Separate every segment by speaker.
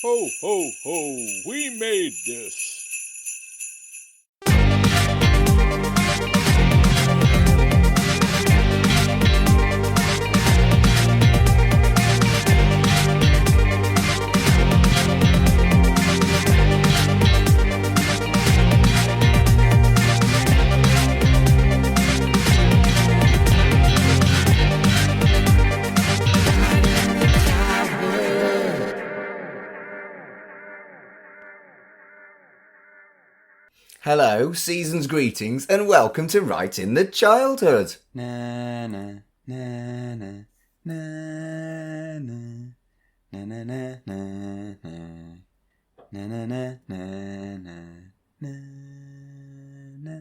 Speaker 1: Ho, ho, ho, we made this.
Speaker 2: Hello, season's greetings, and welcome to Right in the Childhood.
Speaker 3: Na na na na na na na na na na na na na na na.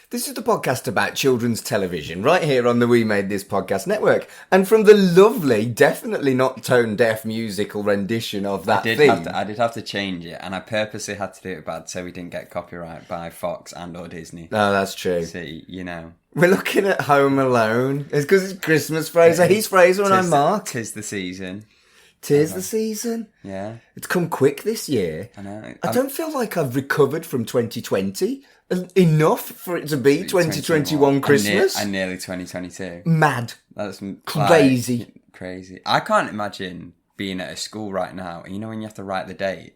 Speaker 2: This is the podcast about children's television, right here on the We Made This Podcast Network. And from the lovely, definitely not tone-deaf musical rendition of that theme.
Speaker 3: I did have to change it, and I purposely had to do it bad so we didn't get copyright by Fox and or Disney.
Speaker 2: Oh, that's true.
Speaker 3: See, you know.
Speaker 2: We're looking at Home Alone. It's because it's Christmas, Fraser. He's Fraser and I'm Mark.
Speaker 3: 'Tis the season.
Speaker 2: Tis the season.
Speaker 3: Yeah.
Speaker 2: It's come quick this year.
Speaker 3: I know.
Speaker 2: I don't feel like I've recovered from 2020 enough for it to be 2021 Christmas.
Speaker 3: And nearly 2022.
Speaker 2: Mad.
Speaker 3: That's
Speaker 2: crazy.
Speaker 3: Like, crazy. I can't imagine being at a school right now. You know when you have to write the date?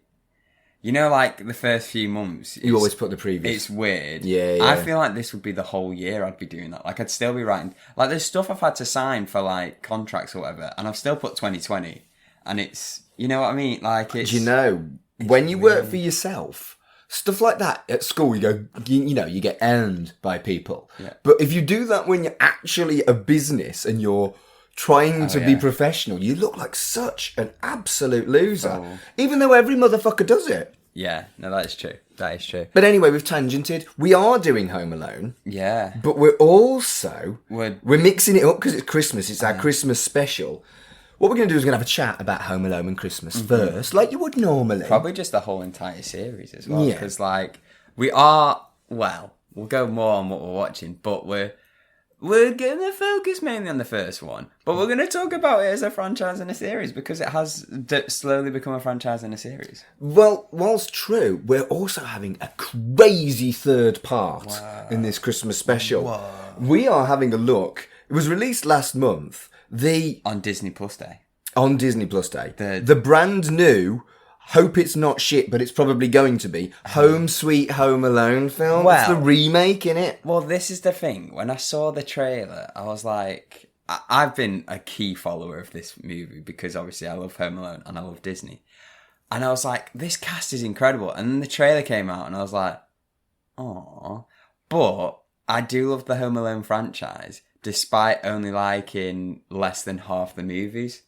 Speaker 3: You know, like the first few months.
Speaker 2: You always put the previous.
Speaker 3: It's weird.
Speaker 2: Yeah.
Speaker 3: I feel like this would be the whole year I'd be doing that. Like I'd still be writing. Like there's stuff I've had to sign for like contracts or whatever. And I've still put 2020. And it's, you know what I mean? Like it's...
Speaker 2: Do you know, when you work for yourself, stuff like that at school, you go, you get owned by people.
Speaker 3: Yeah.
Speaker 2: But if you do that when you're actually a business and you're trying to be professional, you look like such an absolute loser.
Speaker 3: Oh.
Speaker 2: Even though every motherfucker does it.
Speaker 3: Yeah, no, that is true. That is true.
Speaker 2: But anyway, we've tangented. We are doing Home Alone.
Speaker 3: Yeah.
Speaker 2: But we're also...
Speaker 3: We're
Speaker 2: mixing it up because it's Christmas. It's our Christmas special. What we're going to do is we're going to have a chat about Home Alone and Christmas first, like you would normally.
Speaker 3: Probably just the whole entire series as well.
Speaker 2: Yeah.
Speaker 3: Because, like, we'll go more on what we're watching, but we're going to focus mainly on the first one. But we're going to talk about it as a franchise and a series because it has slowly become a franchise and a series.
Speaker 2: Well, whilst true, we're also having a crazy third part in this Christmas special.
Speaker 3: Whoa.
Speaker 2: We are having a look. It was released last month.
Speaker 3: On Disney Plus Day.
Speaker 2: On Disney Plus Day.
Speaker 3: The
Speaker 2: brand new, hope it's not shit, but it's probably going to be, Home Sweet Home Alone film. It's the remake, innit?
Speaker 3: Well, this is the thing. When I saw the trailer, I was like... I've been a key follower of this movie because obviously I love Home Alone and I love Disney. And I was like, this cast is incredible. And then the trailer came out and I was like, oh. But I do love the Home Alone franchise, despite only liking less than half the movies.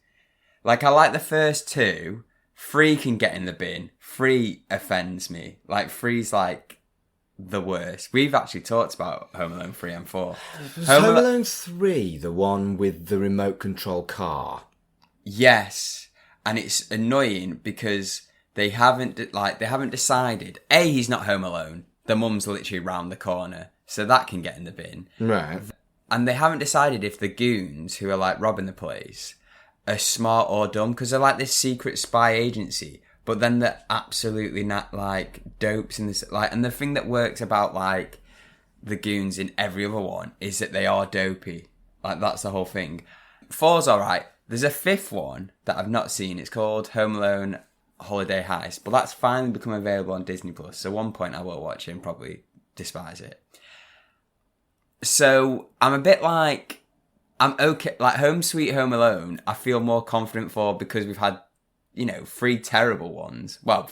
Speaker 3: Like, I like the first two. 3 can get in the bin. 3 offends me. Like, 3's like the worst. We've actually talked about Home Alone 3 and 4.
Speaker 2: Home Alone 3, the one with the remote control car?
Speaker 3: Yes. And it's annoying because they haven't decided. A, he's not home alone. The mum's literally round the corner. So that can get in the bin.
Speaker 2: Right.
Speaker 3: And they haven't decided if the goons who are like robbing the place are smart or dumb because they're like this secret spy agency, but then they're absolutely not like dopes in this. Like, and the thing that works about like the goons in every other one is that they are dopey. Like that's the whole thing. 4's alright. There's a 5th one that I've not seen. It's called Home Alone Holiday Heist, but that's finally become available on Disney Plus. So at one point I will watch it and probably despise it. So I'm a bit like, I'm okay. Like Home Sweet Home Alone, I feel more confident for because we've had, 3 terrible ones. Well,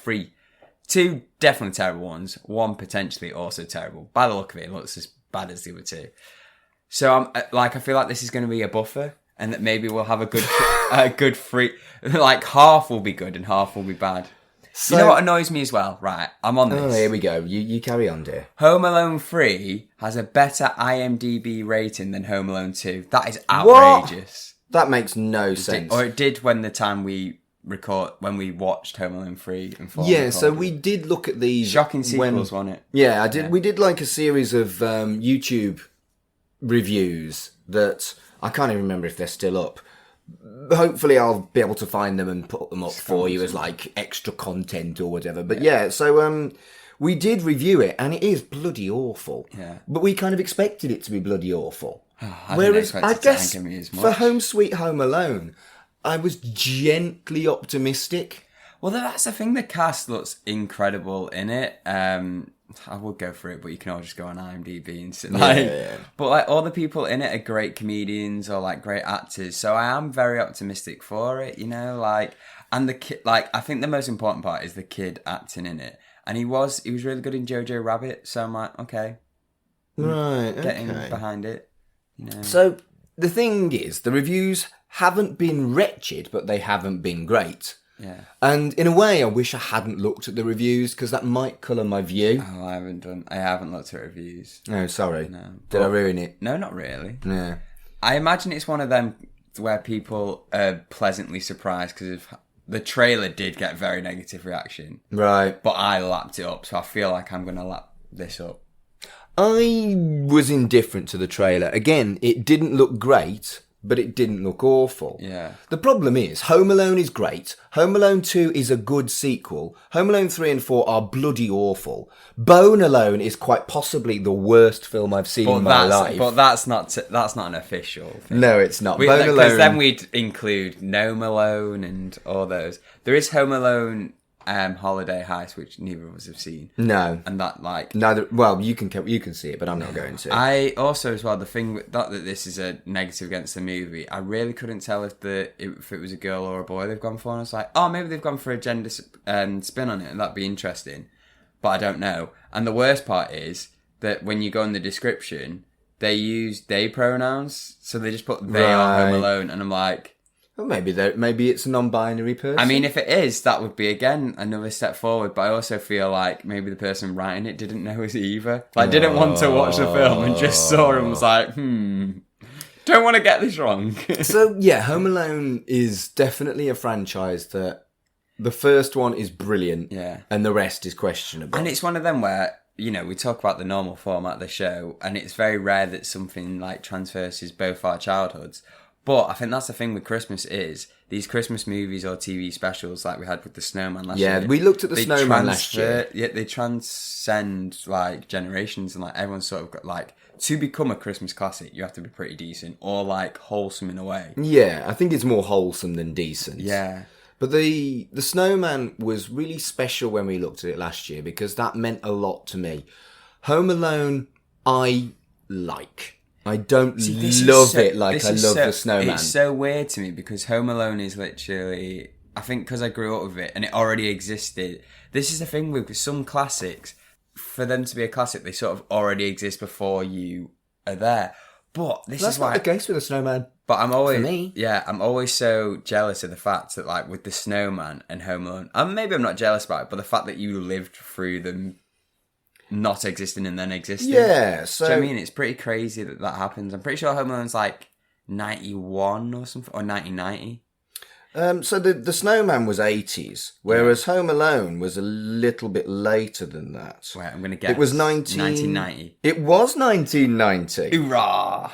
Speaker 3: 2 definitely terrible ones. 1 potentially also terrible. By the look of it, it looks as bad as the other 2. So I feel like this is going to be a buffer, and that maybe we'll have a good free. Like half will be good and half will be bad. So, you know what annoys me as well? Right, I'm on this.
Speaker 2: Oh, here we go. You carry on, dear.
Speaker 3: Home Alone 3 has a better IMDb rating than Home Alone 2. That is outrageous.
Speaker 2: What? That makes no sense.
Speaker 3: It did when we watched Home Alone 3 and 4.
Speaker 2: Yeah, so we did look at these...
Speaker 3: Shocking sequels, wasn't it?
Speaker 2: Yeah, I did. Yeah. We did like a series of YouTube reviews that... I can't even remember if they're still up. hopefully I'll be able to find them and put them up for you as like extra content or whatever. But yeah, so we did review it, and it is bloody awful.
Speaker 3: Yeah.
Speaker 2: But we kind of expected it to be bloody awful.
Speaker 3: Whereas
Speaker 2: I guess for Home Sweet Home Alone, I was gently optimistic.
Speaker 3: Well, that's the thing. The cast looks incredible in it. I would go for it, but you can all just go on IMDb and sit But like all the people in it are great comedians or like great actors, so I am very optimistic for it. You know, like, and the kid. Like, I think the most important part is the kid acting in it, and he was really good in Jojo Rabbit. So I'm like, okay, getting behind it. You know.
Speaker 2: So the thing is, the reviews haven't been wretched, but they haven't been great.
Speaker 3: Yeah.
Speaker 2: And in a way, I wish I hadn't looked at the reviews, because that might colour my view.
Speaker 3: Oh, I haven't looked at reviews.
Speaker 2: No, sorry.
Speaker 3: No.
Speaker 2: Did I ruin it?
Speaker 3: No, not really.
Speaker 2: Yeah.
Speaker 3: I imagine it's one of them where people are pleasantly surprised because the trailer did get very negative reaction.
Speaker 2: Right.
Speaker 3: But I lapped it up, so I feel like I'm going to lap this up.
Speaker 2: I was indifferent to the trailer. Again, it didn't look great, but it didn't look awful.
Speaker 3: Yeah.
Speaker 2: The problem is, Home Alone is great. Home Alone 2 is a good sequel. Home Alone 3 and 4 are bloody awful. Bone Alone is quite possibly the worst film I've seen in my life.
Speaker 3: But that's not an official thing.
Speaker 2: No, it's not.
Speaker 3: Bone Alone... Because then we'd include Gnome Alone and all those. There is Home Alone... Holiday Heist, which neither of us have seen.
Speaker 2: No,
Speaker 3: and that like
Speaker 2: neither. Well, you can see it, but I'm not going to.
Speaker 3: I also as well the thing not that this is a negative against the movie. I really couldn't tell if it was a girl or a boy they've gone for. And I was like, oh, maybe they've gone for a gender spin on it, and that'd be interesting. But I don't know. And the worst part is that when you go in the description, they use they pronouns, so they just put they are Home Alone, and I'm like.
Speaker 2: Well, maybe it's a non-binary person.
Speaker 3: I mean, if it is, that would be, again, another step forward. But I also feel like maybe the person writing it didn't know us either. Like, didn't want to watch the film and just saw it and was like, don't want to get this wrong.
Speaker 2: So, yeah, Home Alone is definitely a franchise that the first one is brilliant and the rest is questionable.
Speaker 3: And it's one of them where, you know, we talk about the normal format of the show, and it's very rare that something like transverses both our childhoods. But I think that's the thing with Christmas is these Christmas movies or TV specials like we had with The Snowman last year.
Speaker 2: Yeah, we looked at The Snowman last year.
Speaker 3: Yeah, they transcend like generations and like everyone's sort of got like to become a Christmas classic, you have to be pretty decent or like wholesome in a way.
Speaker 2: Yeah, I think it's more wholesome than decent.
Speaker 3: Yeah.
Speaker 2: But the Snowman was really special when we looked at it last year because that meant a lot to me. Home Alone, I like. I don't love it like I love The Snowman.
Speaker 3: It's so weird to me because Home Alone is literally... I think because I grew up with it and it already existed. This is the thing with some classics. For them to be a classic, they sort of already exist before you are there. But
Speaker 2: that's not the case with The Snowman.
Speaker 3: But I'm always...
Speaker 2: For me.
Speaker 3: Yeah, I'm always so jealous of the fact that like with The Snowman and Home Alone... maybe I'm not jealous about it, but the fact that you lived through them... not existing and then existing.
Speaker 2: Yeah, so...
Speaker 3: Do you know what I mean? It's pretty crazy that happens. I'm pretty sure Home Alone's like 91 or something, or 1990.
Speaker 2: So the Snowman was 80s, whereas Home Alone was a little bit later than that.
Speaker 3: Wait, I'm going to guess.
Speaker 2: It was
Speaker 3: 1990.
Speaker 2: It was 1990.
Speaker 3: Hoorah!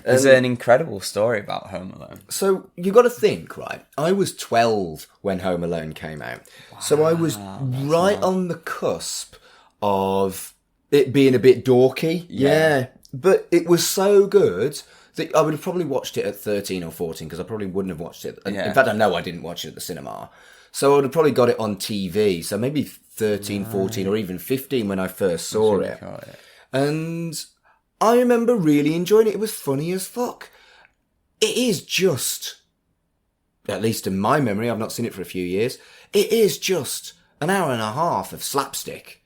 Speaker 3: There's an incredible story about Home Alone.
Speaker 2: So you got to think, right? I was 12 when Home Alone came out. Wow, so I was right on the cusp of it being a bit dorky. Yeah. But it was so good that I would have probably watched it at 13 or 14 because I probably wouldn't have watched it. In fact, I know I didn't watch it at the cinema. So I would have probably got it on TV. So maybe 13, 14 or even 15 when I first saw it. And I remember really enjoying it. It was funny as fuck. It is just, at least in my memory, I've not seen it for a few years, it is just an hour and a half of slapstick.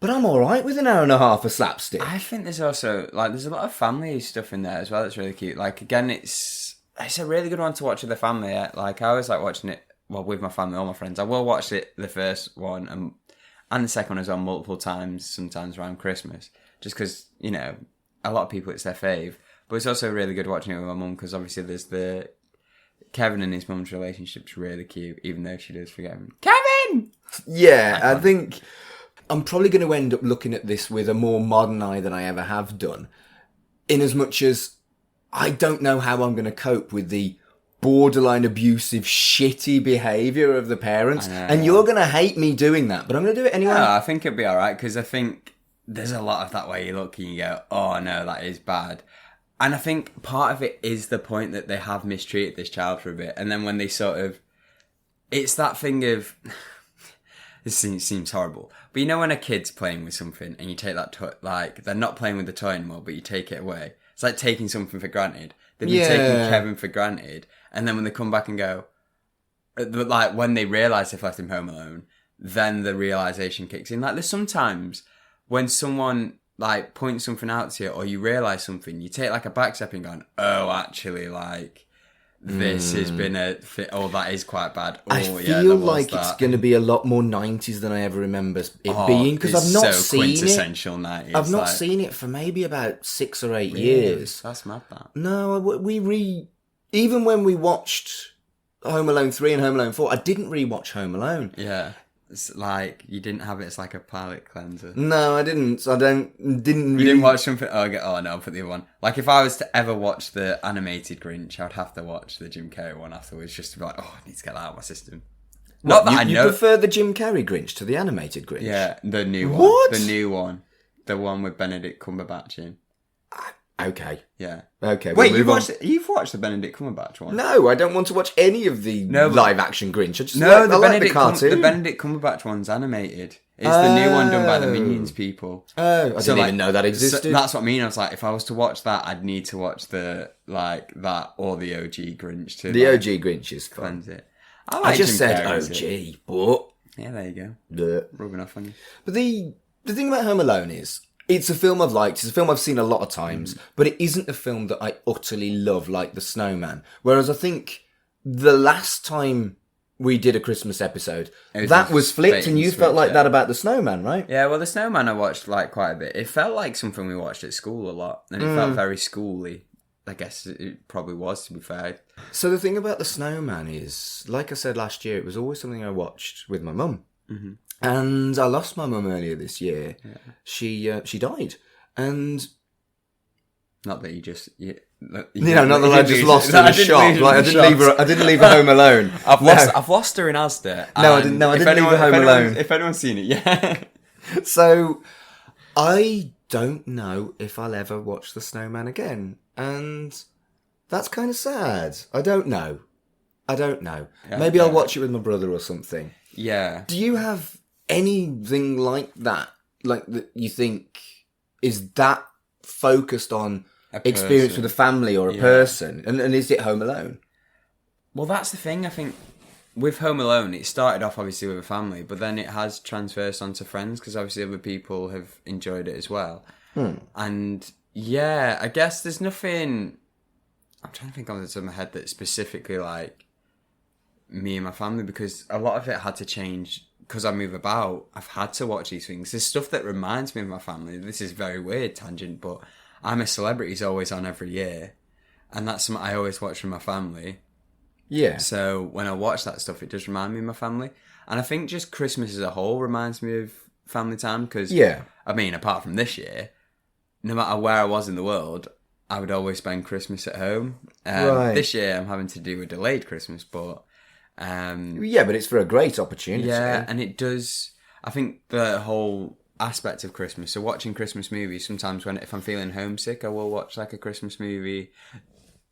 Speaker 2: But I'm alright with an hour and a half of slapstick.
Speaker 3: I think there's also, like, there's a lot of family stuff in there as well that's really cute. Like, again, it's a really good one to watch with the family. Like, I always like watching it, well, with my family, all my friends. I will watch it, the first one, and the second one as well, multiple times, sometimes around Christmas. Just because, you know, a lot of people, it's their fave. But it's also really good watching it with my mum, because obviously there's the... Kevin and his mum's relationship's really cute, even though she does forget him. Kevin!
Speaker 2: Yeah, I think... I'm probably going to end up looking at this with a more modern eye than I ever have done. In as much as I don't know how I'm going to cope with the borderline abusive, shitty behaviour of the parents. And you're going to hate me doing that, but I'm going to do it anyway.
Speaker 3: No, I think it'd be alright, because I think there's a lot of that where you look and you go, oh no, that is bad. And I think part of it is the point that they have mistreated this child for a bit. And then when they sort of... It's that thing of... This seems horrible. But you know when a kid's playing with something and you take that toy... Like, they're not playing with the toy anymore, but you take it away. It's like taking something for granted. They've been taking Kevin for granted. And then when they come back and go... Like, when they realise they've left him home alone, then the realisation kicks in. Like, there's sometimes when someone... like, point something out to you, or you realise something, you take, like, a back step and go, oh, actually, like, this has been oh, that is quite bad. Oh,
Speaker 2: I feel like it's going to be a lot more 90s than I ever remember it being, because I've not seen
Speaker 3: quintessential 90s.
Speaker 2: I've not seen it for maybe about 6 or 8 years.
Speaker 3: That's mad, that.
Speaker 2: No, even when we watched Home Alone 3 and Home Alone 4, I didn't rewatch Home Alone.
Speaker 3: Yeah. It's like, you didn't have it as like a palate cleanser.
Speaker 2: No, I didn't. I didn't really...
Speaker 3: You didn't watch something... Oh no, I'll put the other one. Like, if I was to ever watch the animated Grinch, I'd have to watch the Jim Carrey one afterwards, just to be like, oh, I need to get that out of my system.
Speaker 2: Not that I know... You prefer the Jim Carrey Grinch to the animated Grinch?
Speaker 3: Yeah, the new one.
Speaker 2: What?
Speaker 3: The new one. The one with Benedict Cumberbatch in.
Speaker 2: Okay.
Speaker 3: Yeah.
Speaker 2: Okay.
Speaker 3: Wait, you've watched the Benedict Cumberbatch one?
Speaker 2: No, I don't want to watch any of the live-action Grinch. I just
Speaker 3: the
Speaker 2: cartoon.
Speaker 3: The Benedict Cumberbatch one's animated. It's the new one done by the Minions people.
Speaker 2: Oh, I didn't even know that existed.
Speaker 3: So that's what I mean. I was like, if I was to watch that, I'd need to watch that or the OG Grinch too.
Speaker 2: The OG Grinch is fun.
Speaker 3: Cleanse it.
Speaker 2: I just said OG, but...
Speaker 3: Yeah, there you go.
Speaker 2: Bleh.
Speaker 3: Rubbing off on you.
Speaker 2: But the thing about Home Alone is... It's a film I've liked. It's a film I've seen a lot of times, but it isn't a film that I utterly love like The Snowman. Whereas I think the last time we did a Christmas episode, that was flipped, and you felt like that about The Snowman, right?
Speaker 3: Yeah, well, The Snowman I watched like quite a bit. It felt like something we watched at school a lot, and it felt very schooly. I guess it probably was, to be fair.
Speaker 2: So the thing about The Snowman is, like I said last year, it was always something I watched with my mum. Mm-hmm. And I lost my mum earlier this year. Yeah. She died, and
Speaker 3: not that you just
Speaker 2: not that I just lost her in a shop. Like I didn't leave her home alone.
Speaker 3: I've lost her in Asda.
Speaker 2: I didn't leave her home alone.
Speaker 3: If anyone's seen it, yeah.
Speaker 2: So I don't know if I'll ever watch The Snowman again, and that's kind of sad. I don't know. Yeah, maybe I'll watch it with my brother or something.
Speaker 3: Yeah.
Speaker 2: Do you have anything like that? Like that you think is that focused on experience with a family or a person? And is it Home Alone?
Speaker 3: Well, that's the thing. I think with Home Alone, it started off obviously with a family, but then it has transversed onto friends because obviously other people have enjoyed it as well. And yeah, I guess there's nothing... I'm trying to think on the top of my head that's specifically like me and my family, because a lot of it had to change because I move about. I've had to watch these things. There's stuff that reminds me of my family. This is very weird tangent, but I'm a Celebrity's always on every year, and that's something I always watch with my family.
Speaker 2: Yeah.
Speaker 3: So when I watch that stuff, it does remind me of my family, and I think just Christmas as a whole reminds me of family time because I mean, apart from this year, no matter where I was in the world, I would always spend Christmas at home.
Speaker 2: Right.
Speaker 3: This year I'm having to do a delayed Christmas, but
Speaker 2: but it's for a great opportunity.
Speaker 3: Yeah, and it does. I think the whole aspect of Christmas. So watching Christmas movies, sometimes if I'm feeling homesick, I will watch like a Christmas movie.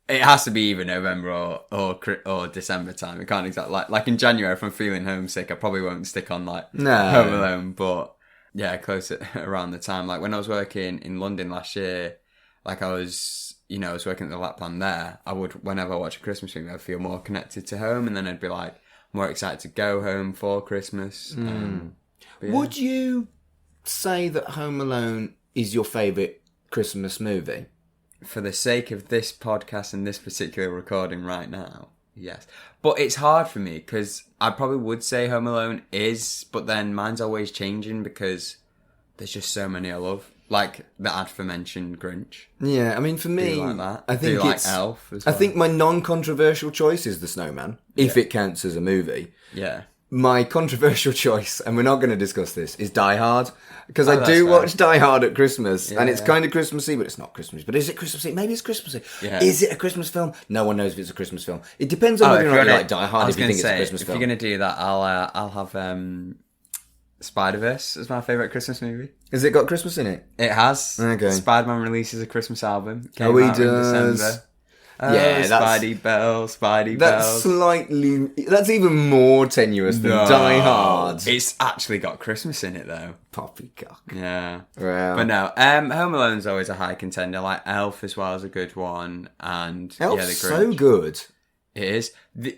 Speaker 3: It has to be either November or December time. It can't exactly like in January. If I'm feeling homesick, I probably won't stick on Home Alone. But yeah, close around the time. Like when I was working in London last year, like I was working at the Lapland there. I would, whenever I watch a Christmas movie, I'd feel more connected to home, and then I'd be like more excited to go home for Christmas.
Speaker 2: Would you say that Home Alone is your favourite Christmas movie?
Speaker 3: For the sake of this podcast and this particular recording right now, yes. But it's hard for me because I probably would say Home Alone is, but then mine's always changing because there's just so many I love. Like the aforementioned Grinch.
Speaker 2: Yeah, I mean, for me,
Speaker 3: do you like that?
Speaker 2: I think
Speaker 3: do you like Elf as well?
Speaker 2: I think my non-controversial choice is The Snowman, if it counts as a movie.
Speaker 3: Yeah.
Speaker 2: my controversial choice, and we're not going to discuss this, is Die Hard. Because I
Speaker 3: that's
Speaker 2: do
Speaker 3: fair.
Speaker 2: watch Die Hard at Christmas, and it's
Speaker 3: Yeah.
Speaker 2: kind of Christmassy, but it's not Christmassy. But is it Christmassy? Maybe it's Christmassy.
Speaker 3: Yeah.
Speaker 2: Is it a Christmas film? No one knows if it's a Christmas film. It depends on
Speaker 3: Oh,
Speaker 2: whether
Speaker 3: if
Speaker 2: or not you
Speaker 3: you're
Speaker 2: like Die
Speaker 3: I
Speaker 2: Hard,
Speaker 3: was
Speaker 2: if you
Speaker 3: gonna
Speaker 2: think it's a
Speaker 3: say,
Speaker 2: Christmas
Speaker 3: if
Speaker 2: film.
Speaker 3: you're gonna do that, I'll have Spider-Verse as my favourite Christmas movie.
Speaker 2: Has it got Christmas in it?
Speaker 3: It has.
Speaker 2: Okay.
Speaker 3: Spider-Man releases a Christmas album. Came
Speaker 2: Oh, he
Speaker 3: out in
Speaker 2: does.
Speaker 3: December. Oh,
Speaker 2: Yeah, that's-
Speaker 3: Spidey Bells, Spidey
Speaker 2: That's
Speaker 3: Bells.
Speaker 2: slightly... That's even more tenuous than Die Hard.
Speaker 3: It's actually got Christmas in it though.
Speaker 2: Poppycock.
Speaker 3: Yeah.
Speaker 2: Wow.
Speaker 3: But no, Home Alone's always a high contender. Like Elf as well is a good one, and
Speaker 2: Elf's
Speaker 3: yeah, the
Speaker 2: so
Speaker 3: Grinch.
Speaker 2: good.
Speaker 3: It is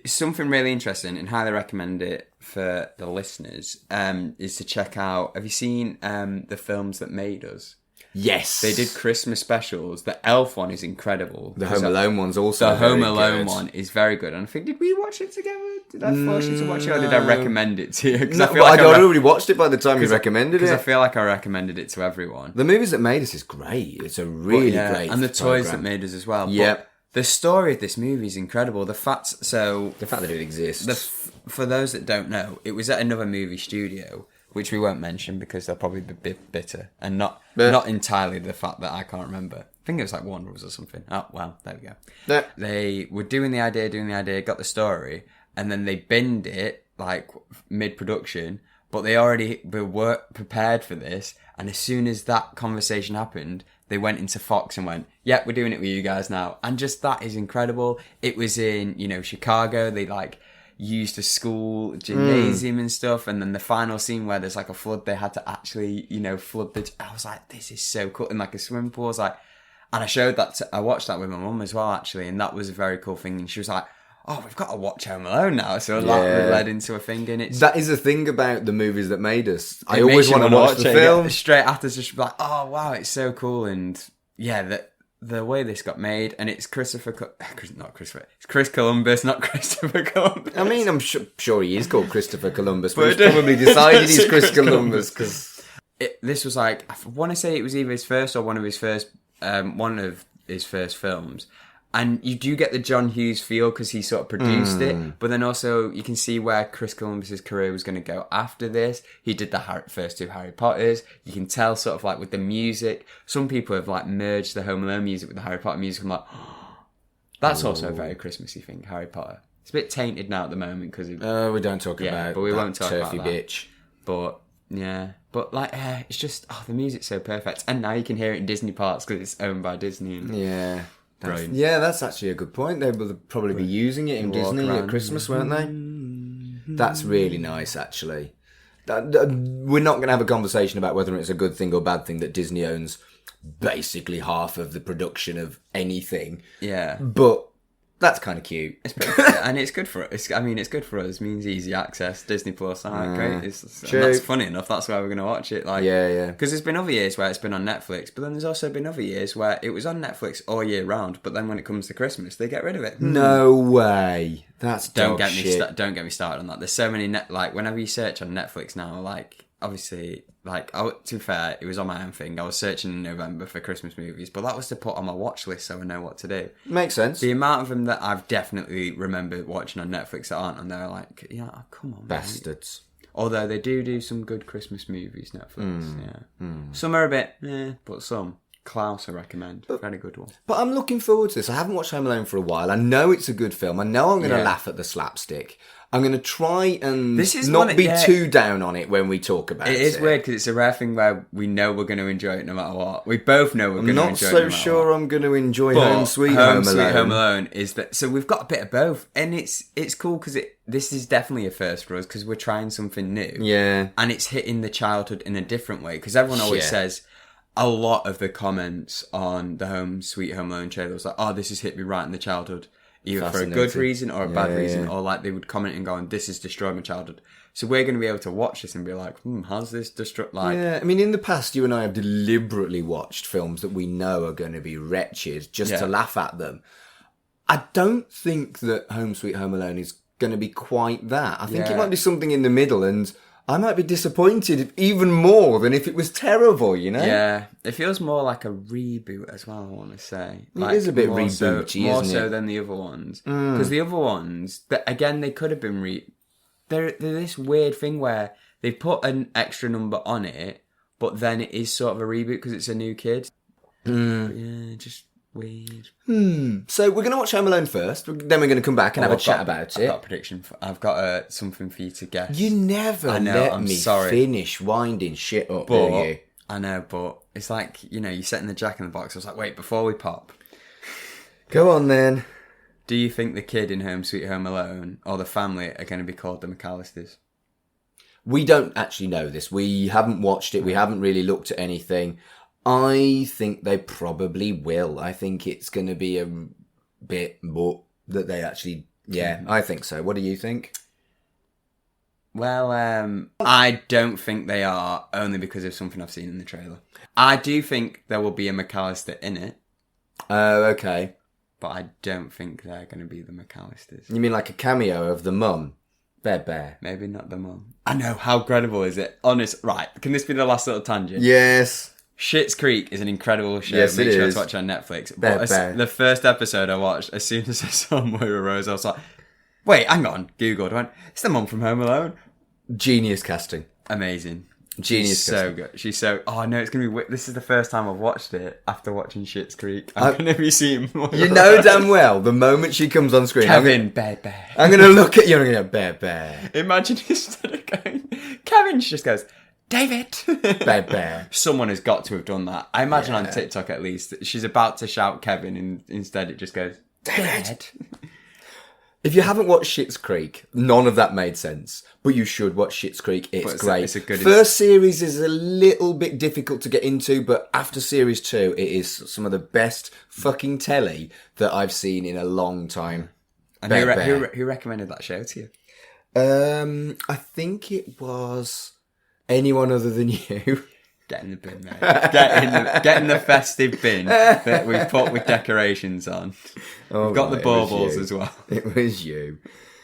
Speaker 3: something really interesting, and highly recommend it for the listeners. Is to check out. Have you seen the films that made us?
Speaker 2: Yes.
Speaker 3: They did Christmas specials. The Elf one is incredible.
Speaker 2: The Home Alone one's also
Speaker 3: The
Speaker 2: very
Speaker 3: Home Alone
Speaker 2: good.
Speaker 3: one is very good. And I think, did we watch it together? Did I force you to watch it, or did I recommend it to you? Because
Speaker 2: No, but I'd already watched it by the time you recommended
Speaker 3: Because I
Speaker 2: it.
Speaker 3: feel like I recommended it to everyone.
Speaker 2: The Movies That Made Us is great. It's a really
Speaker 3: Yeah,
Speaker 2: great
Speaker 3: and the toys
Speaker 2: program.
Speaker 3: that made us as well.
Speaker 2: Yep.
Speaker 3: But the story of this movie is incredible. The fact
Speaker 2: that it exists.
Speaker 3: for those that don't know, it was at another movie studio, which we won't mention because they'll probably be bitter, and not entirely the fact that I can't remember. I think it was like Wanderers or something. Oh well, there we go.
Speaker 2: Yeah.
Speaker 3: They were doing the idea, got the story, and then they binned it like mid-production. But they already were prepared for this, and as soon as that conversation happened, they went into Fox and went, "Yeah, we're doing it with you guys now." And just that is incredible. It was in Chicago. They used a school gymnasium and stuff, and then the final scene where there's like a flood, they had to actually flood the. I was like, this is so cool, and like a swimming pool. I was like, and I showed that. I watched that with my mum as well, actually, and that was a very cool thing. And she was like, "Oh, we've got to watch Home Alone now." So that led into a thing, and it's
Speaker 2: That is the thing about the movies that made us. I always want to watch the
Speaker 3: it.
Speaker 2: film.
Speaker 3: Yeah, straight after, just like, oh wow, it's so cool, and yeah, the way this got made, and it's it's Chris Columbus, not Christopher Columbus.
Speaker 2: I mean, I'm sure he is called Christopher Columbus, but he's probably decided he's Chris Columbus because
Speaker 3: this was like, I want to say it was either his first or one of his first films. And you do get the John Hughes feel because he sort of produced it, but then also you can see where Chris Columbus's career was going to go after this. He did the first two Harry Potters. You can tell sort of like with the music. Some people have like merged the Home Alone music with the Harry Potter music. I'm like, that's also a very Christmassy thing, Harry Potter. It's a bit tainted now at the moment because
Speaker 2: we don't talk about.
Speaker 3: but we
Speaker 2: that
Speaker 3: won't talk
Speaker 2: turfy
Speaker 3: about that.
Speaker 2: bitch.
Speaker 3: But yeah, but like it's just the music's so perfect, and now you can hear it in Disney parks because it's owned by Disney. And
Speaker 2: Yeah.
Speaker 3: Brilliant.
Speaker 2: Yeah, that's actually a good point. They will probably be using it in Disney at Christmas, won't they? That's really nice, actually. We're not going to have a conversation about whether it's a good thing or bad thing that Disney owns basically half of the production of anything.
Speaker 3: Yeah,
Speaker 2: But that's kind of cute.
Speaker 3: it's pretty, and it's good for us. I mean, it's good for us. It means easy access. Disney Plus, great. And that's funny enough. That's why we're going to watch it. Like,
Speaker 2: Yeah.
Speaker 3: Because there's been other years where it's been on Netflix, but then there's also been other years where it was on Netflix all year round. But then when it comes to Christmas, they get rid of it.
Speaker 2: No way. That's
Speaker 3: Don't
Speaker 2: dog
Speaker 3: get me
Speaker 2: shit.
Speaker 3: don't get me started on that. There's so many whenever you search on Netflix now, like obviously to be fair, it was on my own thing. I was searching in November for Christmas movies, but that was to put on my watch list so I know what to do.
Speaker 2: Makes sense.
Speaker 3: The amount of them that I've definitely remembered watching on Netflix that aren't on there, like, come on,
Speaker 2: Bastards.
Speaker 3: mate. Although they do some good Christmas movies, Netflix. Some are a bit, but some. Klaus, I recommend. Very good one.
Speaker 2: But I'm looking forward to this. I haven't watched Home Alone for a while. I know it's a good film. I know I'm going to
Speaker 3: Yeah.
Speaker 2: laugh at the slapstick. I'm going to try and
Speaker 3: This is
Speaker 2: not
Speaker 3: one-
Speaker 2: be
Speaker 3: yeah.
Speaker 2: too down on it when we talk about it.
Speaker 3: It is weird because it's a rare thing where we know we're going to enjoy it no matter what. We both know we're
Speaker 2: I'm
Speaker 3: going to
Speaker 2: not
Speaker 3: enjoy it
Speaker 2: so
Speaker 3: no matter
Speaker 2: sure
Speaker 3: what.
Speaker 2: I'm going to enjoy
Speaker 3: But
Speaker 2: Home Sweet Home Alone.
Speaker 3: Home Alone is that. So we've got a bit of both, and it's cool because this is definitely a first for us because we're trying something new.
Speaker 2: Yeah.
Speaker 3: And it's hitting the childhood in a different way because everyone always
Speaker 2: Yeah.
Speaker 3: says a lot of the comments on the Home Sweet Home Alone trailer was like, "Oh, this has hit me right in the childhood." Either for a good
Speaker 2: Fascinating.
Speaker 3: reason or a bad
Speaker 2: Yeah,
Speaker 3: reason,
Speaker 2: yeah.
Speaker 3: or like they would comment and go, "This has destroyed my childhood." So we're going to be able to watch this and be like, "How's this destroyed?" Like,
Speaker 2: Yeah, I mean, in the past, you and I have deliberately watched films that we know are going to be wretched just to laugh at them. I don't think that Home Sweet Home Alone is going to be quite that. I think it
Speaker 3: Yeah.
Speaker 2: might be something in the middle, and I might be disappointed even more than if it was terrible, you know?
Speaker 3: yeah, it feels more like a reboot as well. I want to say
Speaker 2: It is a bit
Speaker 3: more
Speaker 2: rebooty,
Speaker 3: more
Speaker 2: isn't
Speaker 3: so
Speaker 2: it?
Speaker 3: than the other ones. Because the other ones, again, they could have been they're this weird thing where they put an extra number on it, but then it is sort of a reboot because it's a new kid. But yeah, just weird.
Speaker 2: So we're going to watch Home Alone first. Then we're going to come back and have a chat about it.
Speaker 3: I've got a prediction. I've got something for you to guess.
Speaker 2: You never let me finish winding shit up, do you?
Speaker 3: I know, but it's like, you're setting the Jack in the Box. I was like, wait, before we pop.
Speaker 2: Go on then.
Speaker 3: Do you think the kid in Home Sweet Home Alone or the family are going to be called the McAllisters?
Speaker 2: We don't actually know this. We haven't watched it. We haven't really looked at anything. I think they probably will. I think it's going to be a bit more that they actually... Yeah, I think so. What do you think?
Speaker 3: Well, I don't think they are, only because of something I've seen in the trailer. I do think there will be a McAllister in it.
Speaker 2: Oh, okay.
Speaker 3: But I don't think they're going to be the McAllisters.
Speaker 2: You mean like a cameo of the mum? Bear.
Speaker 3: Maybe not the mum. I know, how credible is it? Honest, right, can this be the last little tangent?
Speaker 2: Yes.
Speaker 3: Schitt's Creek is an incredible show.
Speaker 2: Yes,
Speaker 3: Make
Speaker 2: it
Speaker 3: sure
Speaker 2: is.
Speaker 3: to watch it on Netflix. But the first episode I watched, as soon as I saw Moira Rose, I was like, wait, hang on. Googled. I went, it's the mum from Home Alone.
Speaker 2: Genius casting.
Speaker 3: Amazing.
Speaker 2: Genius
Speaker 3: She's so good. She's so... Oh, no, it's going to be... This is the first time I've watched it after watching Schitt's Creek. I'm going to be seeing Moira
Speaker 2: You know
Speaker 3: Rose.
Speaker 2: damn well, the moment she comes on screen...
Speaker 3: Kevin, bear.
Speaker 2: I'm going to look at you and I'm going to go, bear.
Speaker 3: Imagine instead of going... Kevin, she just goes... David!
Speaker 2: Bear.
Speaker 3: Someone has got to have done that. I imagine on TikTok at least. She's about to shout Kevin and instead it just goes... David!
Speaker 2: If you haven't watched Schitt's Creek, none of that made sense. But you should watch Schitt's Creek. It's great.
Speaker 3: It's a good...
Speaker 2: First series is a little bit difficult to get into, but after series 2, it is some of the best fucking telly that I've seen in a long time.
Speaker 3: And who recommended that show to you?
Speaker 2: I think it was anyone other than you.
Speaker 3: Get in the bin, mate. Get in the festive bin that we've put with decorations on. We've got the baubles as well.
Speaker 2: It was you.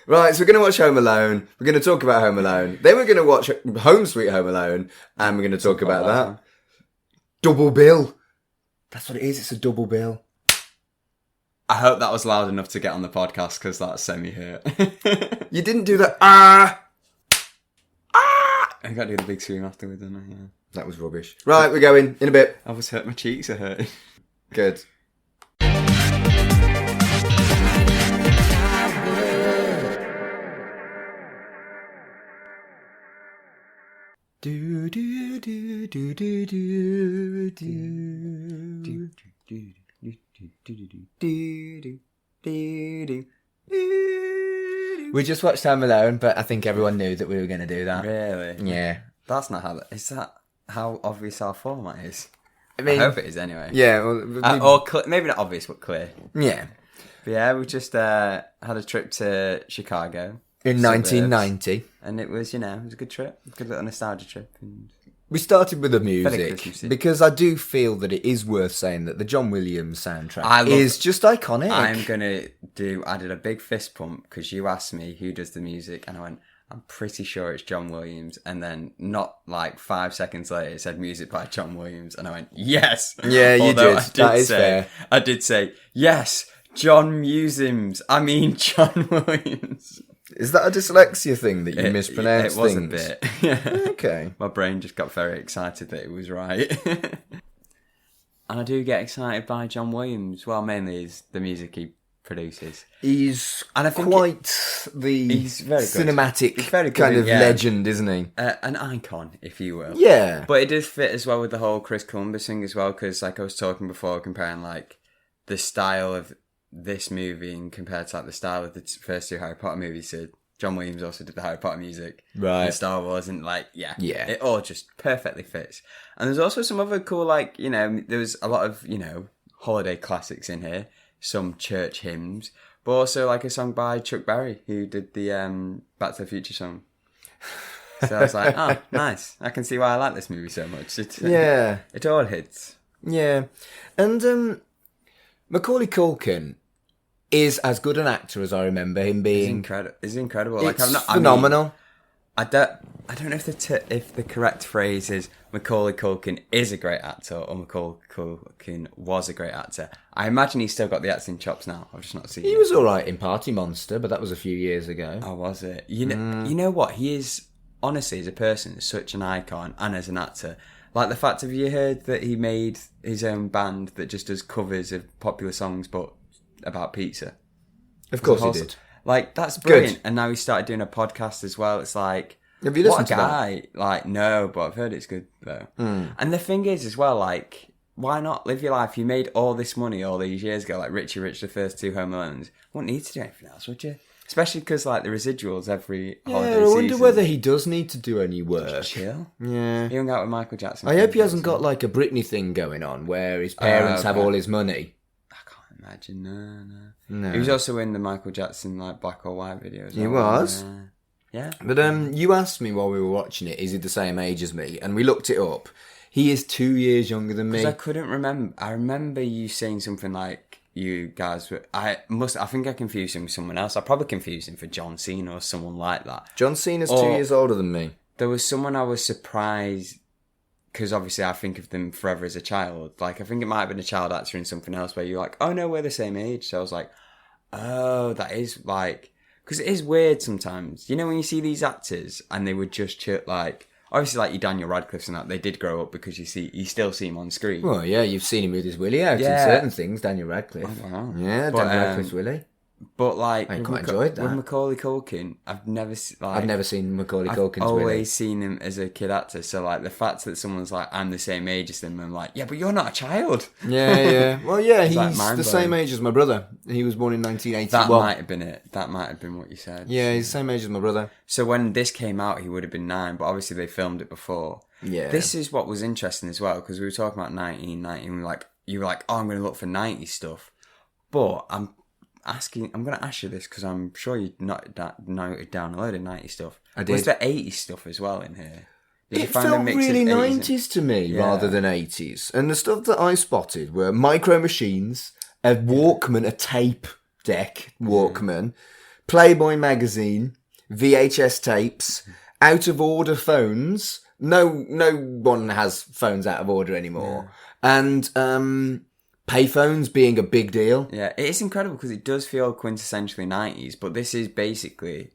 Speaker 2: Right, so we're going to watch Home Alone. We're going to talk about Home Alone. Then we're going to watch Home Sweet Home Alone. And we're going to talk about that. Double bill. That's what it is. It's a double bill.
Speaker 3: I hope that was loud enough to get on the podcast because that semi-hurt.
Speaker 2: You didn't do that.
Speaker 3: I got to do the big scream afterwards, didn't I? Yeah.
Speaker 2: That was rubbish. Right, we're going. In a bit.
Speaker 3: I was hurt. My cheeks are hurting.
Speaker 2: Good. Do do do do do do do do. We just watched Home Alone, but I think everyone knew that we were going to do that.
Speaker 3: Really?
Speaker 2: Yeah.
Speaker 3: That's not how... Is that how obvious our format is?
Speaker 2: I mean,
Speaker 3: I hope it is anyway.
Speaker 2: Yeah. Well,
Speaker 3: or maybe not obvious, but clear.
Speaker 2: Yeah.
Speaker 3: But yeah, we just had a trip to Chicago.
Speaker 2: In 1990.
Speaker 3: And it was, it was a good trip. A good little nostalgia trip. And
Speaker 2: we started with the music because I do feel that it is worth saying that the John Williams soundtrack is just iconic.
Speaker 3: I did a big fist pump because you asked me who does the music and I went, I'm pretty sure it's John Williams. And then not like 5 seconds later, it said music by John Williams. And I went, yes.
Speaker 2: Yeah, you did. That is fair.
Speaker 3: I did say, yes, John Williams. I mean, John Williams.
Speaker 2: Is that a dyslexia thing that you mispronounce
Speaker 3: things? It was
Speaker 2: things?
Speaker 3: a bit.
Speaker 2: Okay.
Speaker 3: My brain just got very excited that it was right. And I do get excited by John Williams. Well, mainly is the music he produces.
Speaker 2: He's
Speaker 3: and I think
Speaker 2: he's very
Speaker 3: good.
Speaker 2: Cinematic
Speaker 3: he's very good,
Speaker 2: kind of legend, isn't he?
Speaker 3: An icon, if you will.
Speaker 2: Yeah.
Speaker 3: But it does fit as well with the whole Chris Columbus thing as well, because like I was talking before, comparing like the style of this movie and compared to like the style of the first 2 Harry Potter movies. So John Williams also did the Harry Potter music,
Speaker 2: right?
Speaker 3: And Star Wars, and like it all just perfectly fits. And there's also some other cool there was a lot of holiday classics in here, some church hymns, but also like a song by Chuck Berry who did the Back to the Future song. So I was like, oh, nice. I can see why I like this movie so much. It all hits.
Speaker 2: Yeah, and Macaulay Culkin is as good an actor as I remember him being.
Speaker 3: He's incredible.
Speaker 2: It's phenomenal.
Speaker 3: I don't know if the correct phrase is Macaulay Culkin is a great actor or Macaulay Culkin was a great actor. I imagine he's still got the acting chops now. I've just not seen.
Speaker 2: He
Speaker 3: it.
Speaker 2: was all right in Party Monster, but that was a few years ago.
Speaker 3: Oh, was it? You know what? He is, honestly, as a person, such an icon, and as an actor. Like the fact, have you heard that he made his own band that just does covers of popular songs, but about pizza?
Speaker 2: Of course he did.
Speaker 3: Like, that's brilliant.
Speaker 2: Good.
Speaker 3: And now he started doing a podcast as well. It's like,
Speaker 2: have you listened
Speaker 3: what a
Speaker 2: to
Speaker 3: guy. Like, no, but I've heard it's good, though. And the thing is, as well, like, why not live your life? You made all this money all these years ago, like Richie Rich, the first 2 Home Alones. Wouldn't need to do anything else, would you? Especially because, like, the residuals every holiday season.
Speaker 2: I wonder whether he does need to do any work.
Speaker 3: Just chill.
Speaker 2: Yeah.
Speaker 3: He hung out with Michael Jackson.
Speaker 2: I hope he hasn't got, like, a Britney thing going on where his parents have all his money.
Speaker 3: I can't imagine, no. He was also in the Michael Jackson, like, Black or White videos.
Speaker 2: He was?
Speaker 3: Yeah.
Speaker 2: But you asked me while we were watching it, is he the same age as me? And we looked it up. He is 2 years younger than me.
Speaker 3: Because I couldn't remember. I remember you saying something like, you guys were... I think I confused him with someone else. I probably confused him for John Cena or someone like that.
Speaker 2: John Cena's 2 years older than me.
Speaker 3: There was someone I was surprised... Because obviously I think of them forever as a child. Like, I think it might have been a child actor in something else where you're like, oh no, we're the same age. So I was like, oh, that is like... Because it is weird sometimes. You know, when you see these actors and they would just like... Obviously, like your Daniel Radcliffe's and that, they did grow up because you still see him on screen.
Speaker 2: Well, yeah, you've seen him with his willy out in certain things, Daniel Radcliffe.
Speaker 3: Oh, wow.
Speaker 2: Yeah, Daniel Radcliffe's willy.
Speaker 3: But like,
Speaker 2: I quite enjoyed that.
Speaker 3: With Macaulay Culkin, I've never
Speaker 2: seen Macaulay Culkin's
Speaker 3: I've
Speaker 2: willy.
Speaker 3: always seen him as a kid actor. So like the fact that someone's like, I'm the same age as them, I'm like, yeah, but you're not a child.
Speaker 2: Yeah. Well, yeah, he's
Speaker 3: like
Speaker 2: the same age as my brother. He was born in 1980.
Speaker 3: That might have been it. That might have been what you said.
Speaker 2: Yeah, he's the same age as my brother.
Speaker 3: So when this came out, he would have been 9, but obviously they filmed it before.
Speaker 2: Yeah.
Speaker 3: This is what was interesting as well, because we were talking about 1990, and you were like, oh, I'm going to look for 90s stuff. But I'm going to ask you this, because I'm sure you noted down a load of 90s stuff.
Speaker 2: I did.
Speaker 3: Was there 80s stuff as well in here? Did
Speaker 2: It felt really 90s to me rather than 80s. And the stuff that I spotted were micro machines, a Walkman, a tape deck Walkman, Playboy magazine, VHS tapes, out of order phones. No one has phones out of order anymore. Yeah. And payphones being a big deal.
Speaker 3: Yeah, it is incredible because it does feel quintessentially 90s, but this is basically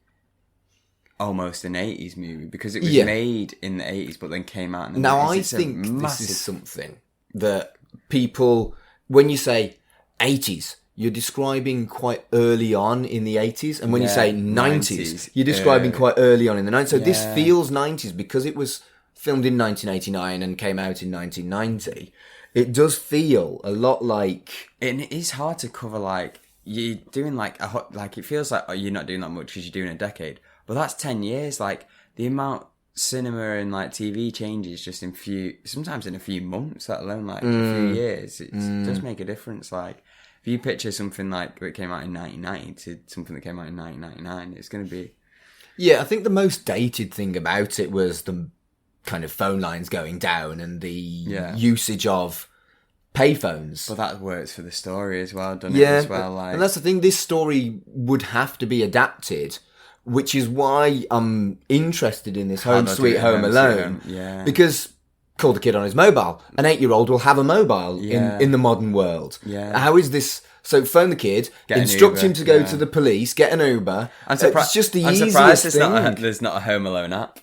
Speaker 3: almost an 80s movie because it was made in the 80s but then came out in the 90s.
Speaker 2: Now, I think this is something that people, when you say 80s, you're describing quite early on in the 80s. And when you say 90s, you're describing quite early on in the 90s. So this feels 90s because it was filmed in 1989 and came out in 1990. It does feel a lot like...
Speaker 3: And it is hard to cover, like, you're doing, like, it feels like you're not doing that much because you're doing a decade. But that's 10 years. Like, the amount cinema and, like, TV changes just sometimes in a few months, let alone, like, a few years. It does make a difference. Like, if you picture something, like, that came out in 1990 to something that came out in 1999, it's going to be...
Speaker 2: Yeah, I think the most dated thing about it was the kind of phone lines going down and the usage of payphones.
Speaker 3: But that works for the story as well, doesn't it? As well, like...
Speaker 2: And that's the thing, this story would have to be adapted, which is why I'm interested in this Home Sweet Home Alone.
Speaker 3: Yeah.
Speaker 2: Because call the kid on his mobile. An 8-year-old will have a mobile in the modern world.
Speaker 3: Yeah.
Speaker 2: How is this... So phone the kid, instruct him to go to the police, get an Uber. It's just the easiest thing.
Speaker 3: There's not a Home Alone app.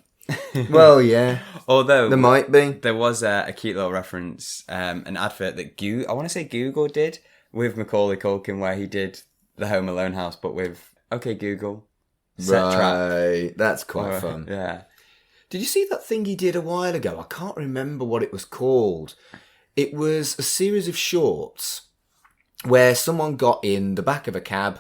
Speaker 2: Well, yeah.
Speaker 3: Although
Speaker 2: there might be.
Speaker 3: There was a cute little reference, an advert that I want to say Google did with Macaulay Culkin, where he did the Home Alone house, but with OK Google. Set trap.
Speaker 2: That's quite fun.
Speaker 3: Yeah.
Speaker 2: Did you see that thing he did a while ago? I can't remember what it was called. It was a series of shorts where someone got in the back of a cab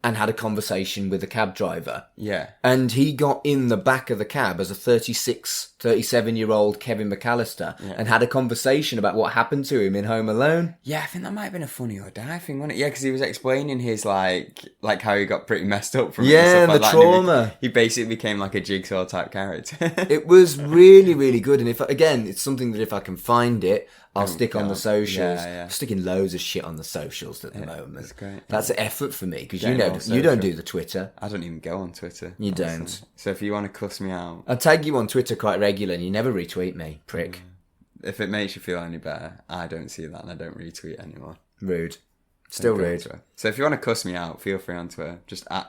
Speaker 2: and had a conversation with the cab driver.
Speaker 3: Yeah.
Speaker 2: And he got in the back of the cab as a 36 37-year-old Kevin McAllister and had a conversation about what happened to him in Home Alone.
Speaker 3: Yeah, I think that might have been a Funny or Die thing, wasn't it? Yeah, because he was explaining his, like how he got pretty messed up from it.
Speaker 2: Yeah,
Speaker 3: and
Speaker 2: the
Speaker 3: stuff like
Speaker 2: trauma.
Speaker 3: He basically became like a Jigsaw type character.
Speaker 2: It was really, really good. And it's something that if I can find it, I'll stick on the socials.
Speaker 3: Yeah.
Speaker 2: I'm sticking loads of shit on the socials at the moment.
Speaker 3: That's great.
Speaker 2: That's an effort for me, because
Speaker 3: Getting all
Speaker 2: you don't
Speaker 3: social.
Speaker 2: do the Twitter.
Speaker 3: I don't even go on Twitter.
Speaker 2: You
Speaker 3: honestly.
Speaker 2: don't.
Speaker 3: So if you want to cuss me out,
Speaker 2: I tag you on Twitter quite regularly and you never retweet me, prick.
Speaker 3: if it makes you feel any better, I don't see that and I don't retweet anymore.
Speaker 2: Rude. Still
Speaker 3: Go on
Speaker 2: rude.
Speaker 3: Twitter. So if you want to cuss me out, feel free on Twitter.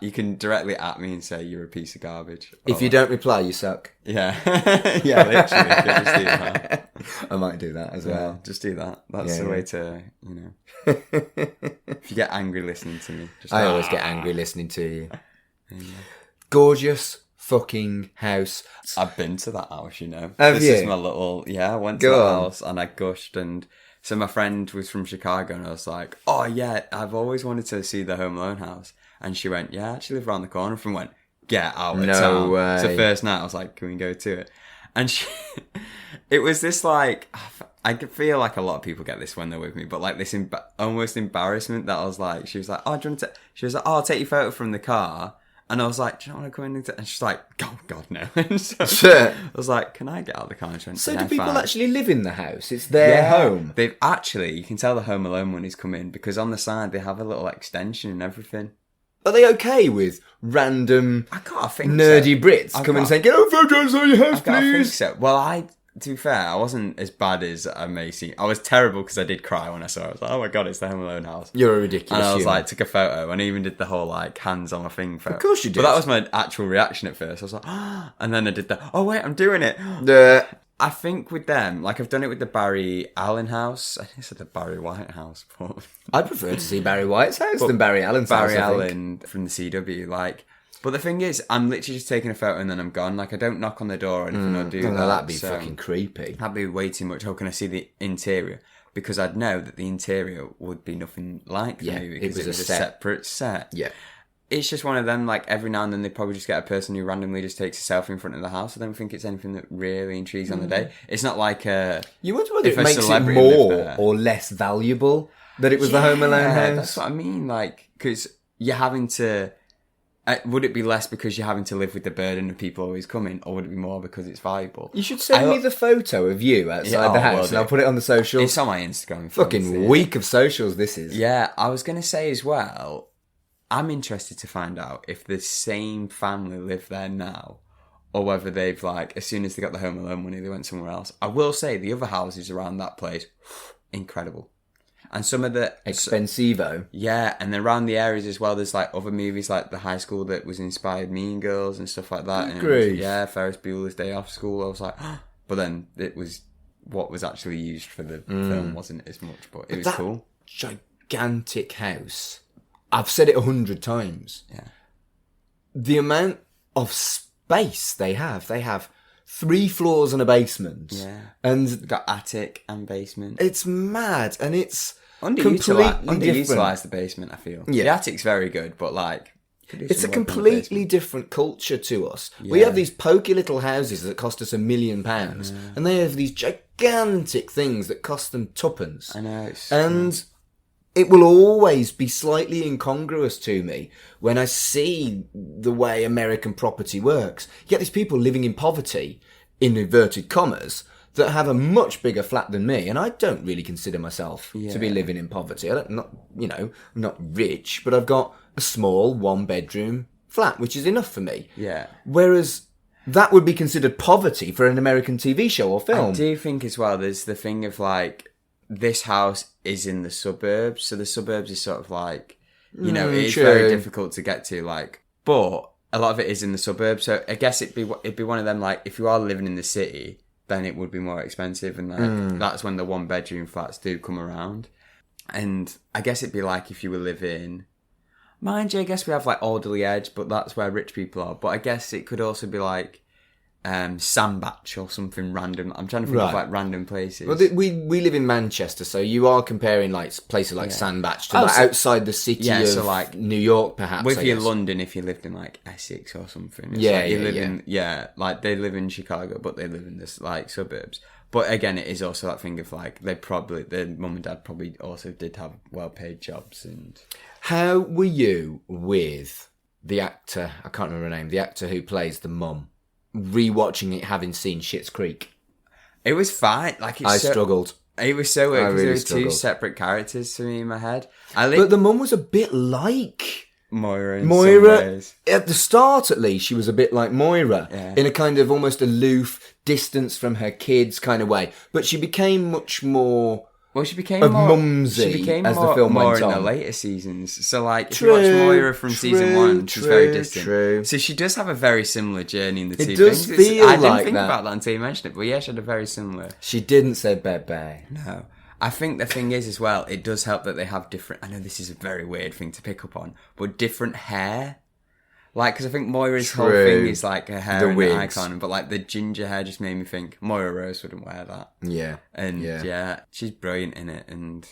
Speaker 3: You can directly at me and say you're a piece of garbage.
Speaker 2: If you don't reply, you suck.
Speaker 3: Yeah. Yeah, literally. Just do that.
Speaker 2: I might do that as
Speaker 3: Yeah,
Speaker 2: well.
Speaker 3: just do that. That's
Speaker 2: Yeah,
Speaker 3: the way to, if you get angry listening to me. Just
Speaker 2: I always get angry listening to you. Gorgeous fucking house.
Speaker 3: I've been to that house,
Speaker 2: Have
Speaker 3: this
Speaker 2: you?
Speaker 3: is my little, I went to
Speaker 2: Go
Speaker 3: that
Speaker 2: on.
Speaker 3: house and I gushed, and so my friend was from Chicago and I was like, oh yeah, I've always wanted to see the Home Alone house. And she went, yeah, I actually live around the corner from went, get out of
Speaker 2: No
Speaker 3: town.
Speaker 2: way.
Speaker 3: So first night I was like, can we go to it? And it was this like, I could feel like a lot of people get this when they're with me, but like this almost embarrassment that I was like, she was like, oh, do you want to, she was like, oh, I'll take your photo from the car. And I was like, do you not want to come in? And she's like, oh, God, no. And so
Speaker 2: Sure.
Speaker 3: I was like, can I get out of the car? And she went,
Speaker 2: So
Speaker 3: yeah,
Speaker 2: do people
Speaker 3: fine.
Speaker 2: actually live in the house? It's their home.
Speaker 3: They've actually, you can tell the Home Alone one is coming because on the side they have a little extension and everything.
Speaker 2: Are they okay with random
Speaker 3: I can't think
Speaker 2: nerdy
Speaker 3: so.
Speaker 2: Brits
Speaker 3: I've
Speaker 2: coming and
Speaker 3: got-
Speaker 2: saying, get out photos on your house,
Speaker 3: I can't think
Speaker 2: please?
Speaker 3: so. Well, to be fair, I wasn't as bad as I may seem. I was terrible because I did cry when I saw it. I was like, oh my God, it's the Home Alone house.
Speaker 2: You're a ridiculous
Speaker 3: And I was
Speaker 2: human.
Speaker 3: like, took a photo and I even did the whole like hands on my thing photo.
Speaker 2: Of course you did.
Speaker 3: But that was my actual reaction at first. I was like, and then I did the, oh wait, I'm doing it. I think with them, like I've done it with the Barry Allen house. I think it's the Barry White house, but
Speaker 2: I prefer to see Barry White's house than Barry Allen's
Speaker 3: Barry
Speaker 2: house, I think.
Speaker 3: Allen from the CW, like. But the thing is, I'm literally just taking a photo and then I'm gone. Like I don't knock on the door or anything or do
Speaker 2: No,
Speaker 3: that.
Speaker 2: that'd be
Speaker 3: so
Speaker 2: fucking creepy.
Speaker 3: That'd be way too much. How can I see the interior? Because I'd know that the interior would be nothing like the movie because it was a separate set.
Speaker 2: Yeah.
Speaker 3: It's just one of them, like, every now and then they probably just get a person who randomly just takes a selfie in front of the house. I don't think it's anything that really intrigues on the day. It's not like
Speaker 2: You wonder whether
Speaker 3: if
Speaker 2: it
Speaker 3: a
Speaker 2: makes it
Speaker 3: celebrity lived
Speaker 2: more
Speaker 3: there.
Speaker 2: or less valuable that it was the Home Alone house.
Speaker 3: That's what I mean, like, because you're having to... would it be less because you're having to live with the burden of people always coming, or would it be more because it's valuable?
Speaker 2: You should send me the photo of you outside the house and I'll put it on the socials.
Speaker 3: It's on my Instagram.
Speaker 2: Fucking week of socials this is.
Speaker 3: Yeah, I was going to say as well, I'm interested to find out if the same family live there now, or whether they've, like, as soon as they got the Home Alone money, they went somewhere else. I will say the other houses around that place, incredible. And some of the...
Speaker 2: Expensivo.
Speaker 3: Yeah, and then around the areas as well, there's, like, other movies, like The High School that was inspired Mean Girls and stuff like that. And it was, yeah, Ferris Bueller's Day Off School. I was like... But then it was... What was actually used for the film wasn't as much, but it was cool.
Speaker 2: Gigantic house. I've said it 100 times.
Speaker 3: Yeah.
Speaker 2: The amount of space they have 3 floors and a basement.
Speaker 3: Yeah.
Speaker 2: And
Speaker 3: Got attic and basement.
Speaker 2: it's mad, and it's completely different.
Speaker 3: Underutilised the basement, I feel.
Speaker 2: Yeah.
Speaker 3: The attic's very good, but like...
Speaker 2: It's a completely different culture to us. We have these pokey little houses that cost us £1 million, and they have these gigantic things that cost them tuppence.
Speaker 3: I know.
Speaker 2: And it will always be slightly incongruous to me when I see the way American property works. You get these people living in poverty, in inverted commas, that have a much bigger flat than me, and I don't really consider myself to be living in poverty. I'm not rich, but I've got a small 1-bedroom flat, which is enough for me.
Speaker 3: Yeah.
Speaker 2: Whereas that would be considered poverty for an American TV show or film.
Speaker 3: I do think as well, there's the thing of like, this house is in the suburbs, so the suburbs is sort of like, it's
Speaker 2: true.
Speaker 3: very difficult to get to, like, but a lot of it is in the suburbs, so I guess it'd be one of them, like, if you are living in the city, then it would be more expensive, and like that's when the 1-bedroom flats do come around. And I guess it'd be like if you were living... Mind you, I guess we have like Alderley Edge, but that's where rich people are. But I guess it could also be like Sandbach or something random. I'm trying to think of like random places.
Speaker 2: Well, we live in Manchester, so you are comparing like places like Sandbach to like outside the city of
Speaker 3: so like
Speaker 2: New York, perhaps.
Speaker 3: With your London, if you lived in like Essex or something, it's like you live in like they live in Chicago, but they live in this like suburbs. But again, it is also that thing of like their mum and dad probably also did have well-paid jobs. And
Speaker 2: how were you with the actor? I can't remember her name. The actor who plays the mum. Rewatching it, having seen Schitt's Creek.
Speaker 3: It was fine. Like
Speaker 2: I struggled.
Speaker 3: It was so weird because
Speaker 2: really
Speaker 3: there were
Speaker 2: struggled.
Speaker 3: two separate characters to me in my head.
Speaker 2: But the mum was a bit like
Speaker 3: Moira in some ways.
Speaker 2: At the start, at least, she was a bit like Moira in a kind of almost aloof, distance from her kids kind of way. But she became much more.
Speaker 3: Well, she became
Speaker 2: mumsy as the film
Speaker 3: more
Speaker 2: went on.
Speaker 3: in the later seasons. So, like, if you watch Moira from season 1, she's very distant.
Speaker 2: True.
Speaker 3: So she does have a very similar journey in the two
Speaker 2: does
Speaker 3: things.
Speaker 2: feel
Speaker 3: I didn't
Speaker 2: like
Speaker 3: think
Speaker 2: that.
Speaker 3: about that until you mentioned it, but yeah, she had a very similar.
Speaker 2: She didn't say bebe.
Speaker 3: No. I think the thing is as well, it does help that they have different. I know this is a very weird thing to pick up on, but different hair. Like, because I think Moira's whole thing is like her hair and the icon, but like the ginger hair just made me think Moira Rose wouldn't wear that.
Speaker 2: Yeah.
Speaker 3: And yeah she's brilliant in it. And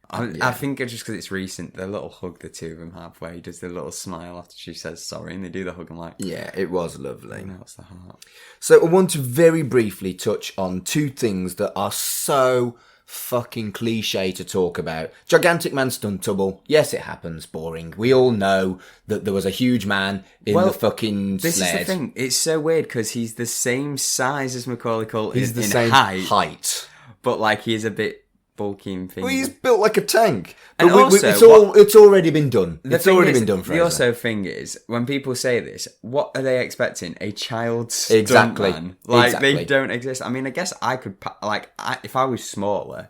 Speaker 3: I think it's just because it's recent, the little hug the two of them have where he does the little smile after she says sorry and they do the hug. I'm like,
Speaker 2: yeah, it was lovely.
Speaker 3: It melts the heart.
Speaker 2: So I want to very briefly touch on two things that are so fucking cliche to talk about. Gigantic man stunt double. Yes, it happens. Boring. We all know that there was a huge man in the fucking
Speaker 3: this
Speaker 2: sled.
Speaker 3: Is the thing. It's so weird because he's the same size as Macaulay Culkin.
Speaker 2: He's the
Speaker 3: in
Speaker 2: same height.
Speaker 3: But like he's a bit bulky and thin.
Speaker 2: Well, he's built like a tank.
Speaker 3: And
Speaker 2: But
Speaker 3: also,
Speaker 2: it's already been done. It's already been done, Fraser.
Speaker 3: The also thing is, when people say this, what are they expecting? A child stuntman? Like, they don't exist. I mean, I guess I could, if I was smaller,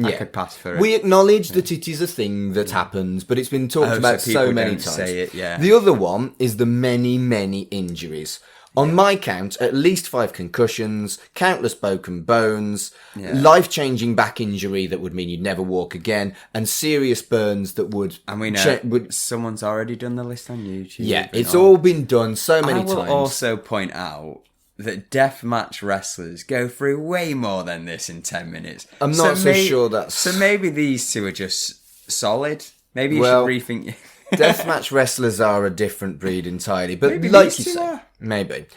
Speaker 3: I could pass for it.
Speaker 2: We acknowledge that it is a thing that happens, but it's been talked about so many times.
Speaker 3: Say it, yeah.
Speaker 2: The other one is the many, many injuries. On my count, at least 5 concussions, countless broken bones, life-changing back injury that would mean you'd never walk again, and serious burns that would...
Speaker 3: And we know someone's already done the list on YouTube.
Speaker 2: Yeah, it's all been done so many times.
Speaker 3: I will also point out that deathmatch wrestlers go through way more than this in 10 minutes.
Speaker 2: I'm not so sure that's...
Speaker 3: So maybe these two are just solid. Maybe you should rethink...
Speaker 2: Deathmatch wrestlers are a different breed entirely, but maybe like you say,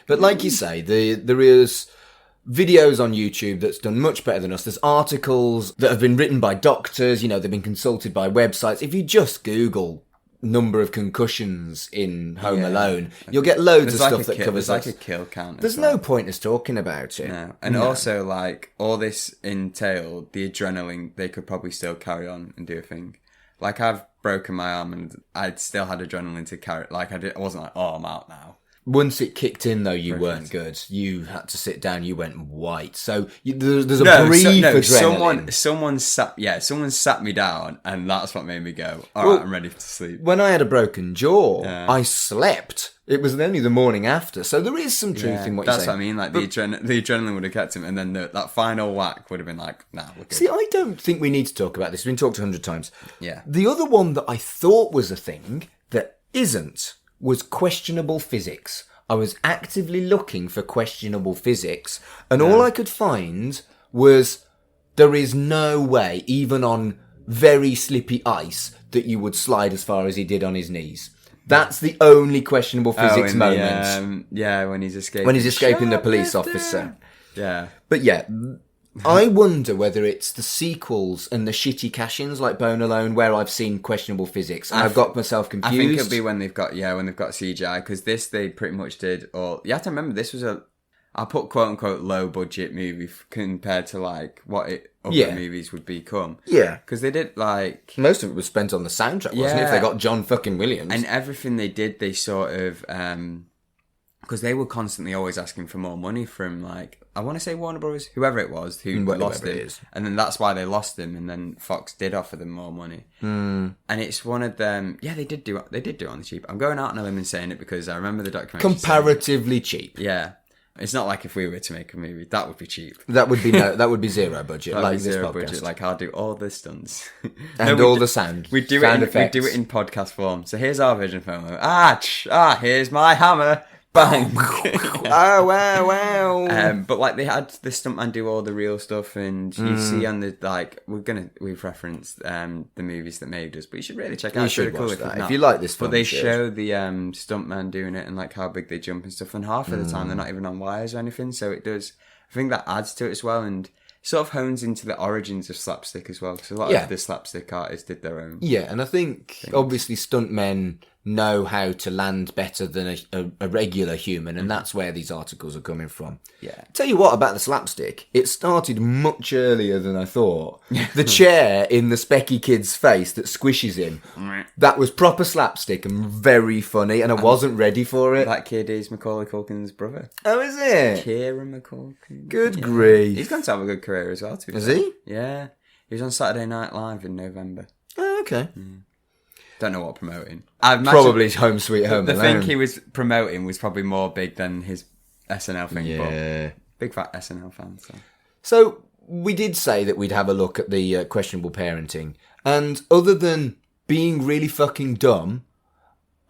Speaker 2: but like you say, there is videos on YouTube that's done much better than us. There's articles that have been written by doctors. You know, they've been consulted by websites. If you just Google number of concussions in Home Alone, you'll get loads of stuff that covers
Speaker 3: that. There's like a kill count.
Speaker 2: There's no point us talking about it.
Speaker 3: No, and also like all this entailed the adrenaline. They could probably still carry on and do a thing. Like, I've broken my arm and I'd still had adrenaline to carry. Like, I wasn't like, oh, I'm out now.
Speaker 2: Once it kicked in, though, you weren't good. You had to sit down. You went white. So there's a brief adrenaline.
Speaker 3: Someone sat me down, and that's what made me go, all right, I'm ready to sleep.
Speaker 2: When I had a broken jaw, I slept. It was only the morning after. So there is some truth in what you're saying.
Speaker 3: That's what I mean. Like, the adrenaline would have kept him, and then that final whack would have been like, nah, we're good.
Speaker 2: See, I don't think we need to talk about this. We've been talked 100 times.
Speaker 3: Yeah.
Speaker 2: The other one that I thought was a thing that isn't was questionable physics. I was actively looking for questionable physics, and all I could find was there is no way, even on very slippy ice, that you would slide as far as he did on his knees. That's the only questionable physics moment.
Speaker 3: When he's escaping.
Speaker 2: When he's escaping the police officer.
Speaker 3: Yeah.
Speaker 2: But yeah, I wonder whether it's the sequels and the shitty cash-ins like Bone Alone where I've seen questionable physics and I've got myself confused.
Speaker 3: I think it'll be when they've got CGI, because this they pretty much did all. You have to remember this was I put quote unquote low budget movie compared to like what other movies would become. Yeah, because they did like
Speaker 2: most of it was spent on the soundtrack, wasn't it? If they got John fucking Williams
Speaker 3: and everything they did, they sort of because they were constantly always asking for more money from like. I want to say Warner Brothers, whoever it was, who lost him. And then that's why they lost him, and then Fox did offer them more money. And it's one of them... Yeah, they did do it on the cheap. I'm going out on a limb and saying it because I remember the documentary.
Speaker 2: Comparatively cheap.
Speaker 3: Yeah. It's not like if we were to make a movie, that would be cheap.
Speaker 2: That would be zero budget.
Speaker 3: That would
Speaker 2: like
Speaker 3: be
Speaker 2: this
Speaker 3: zero
Speaker 2: podcast.
Speaker 3: budget. Like I'll do all the stunts.
Speaker 2: And all the sound.
Speaker 3: We do it in podcast form. So here's our vision film. Here's my hammer. bang.
Speaker 2: Oh, wow.
Speaker 3: But like they had the stuntman do all the real stuff, and you see on the like we've referenced the movies that made us, but you should really check out.
Speaker 2: You
Speaker 3: It's
Speaker 2: should
Speaker 3: really cool
Speaker 2: watch that.
Speaker 3: not.
Speaker 2: If you like this film,
Speaker 3: but they
Speaker 2: you should.
Speaker 3: show the stuntman doing it and like how big they jump and stuff, and half of the time they're not even on wires or anything. So it does. I think that adds to it as well, and sort of hones into the origins of slapstick as well, because a lot of the slapstick artists did their own.
Speaker 2: Yeah, and I think obviously stuntmen know how to land better than a regular human, and that's where these articles are coming from.
Speaker 3: Yeah.
Speaker 2: Tell you what about the slapstick, it started much earlier than I thought. The chair in the Specky kid's face that squishes him, that was proper slapstick and very funny, and I wasn't ready for it.
Speaker 3: That kid is Macaulay Culkin's brother.
Speaker 2: Oh, is it?
Speaker 3: Kieran Culkin.
Speaker 2: Good grief.
Speaker 3: He's going to have a good career as well, to be
Speaker 2: Is
Speaker 3: fair.
Speaker 2: he?
Speaker 3: Yeah. He was on Saturday Night Live in November.
Speaker 2: Oh, okay.
Speaker 3: Don't know what promoting. I imagine
Speaker 2: Probably Home Sweet Home
Speaker 3: the
Speaker 2: Alone.
Speaker 3: thing he was promoting was probably more big than his SNL thing.
Speaker 2: Yeah.
Speaker 3: But big fat SNL fan.
Speaker 2: So we did say that we'd have a look at the questionable parenting, and other than being really fucking dumb,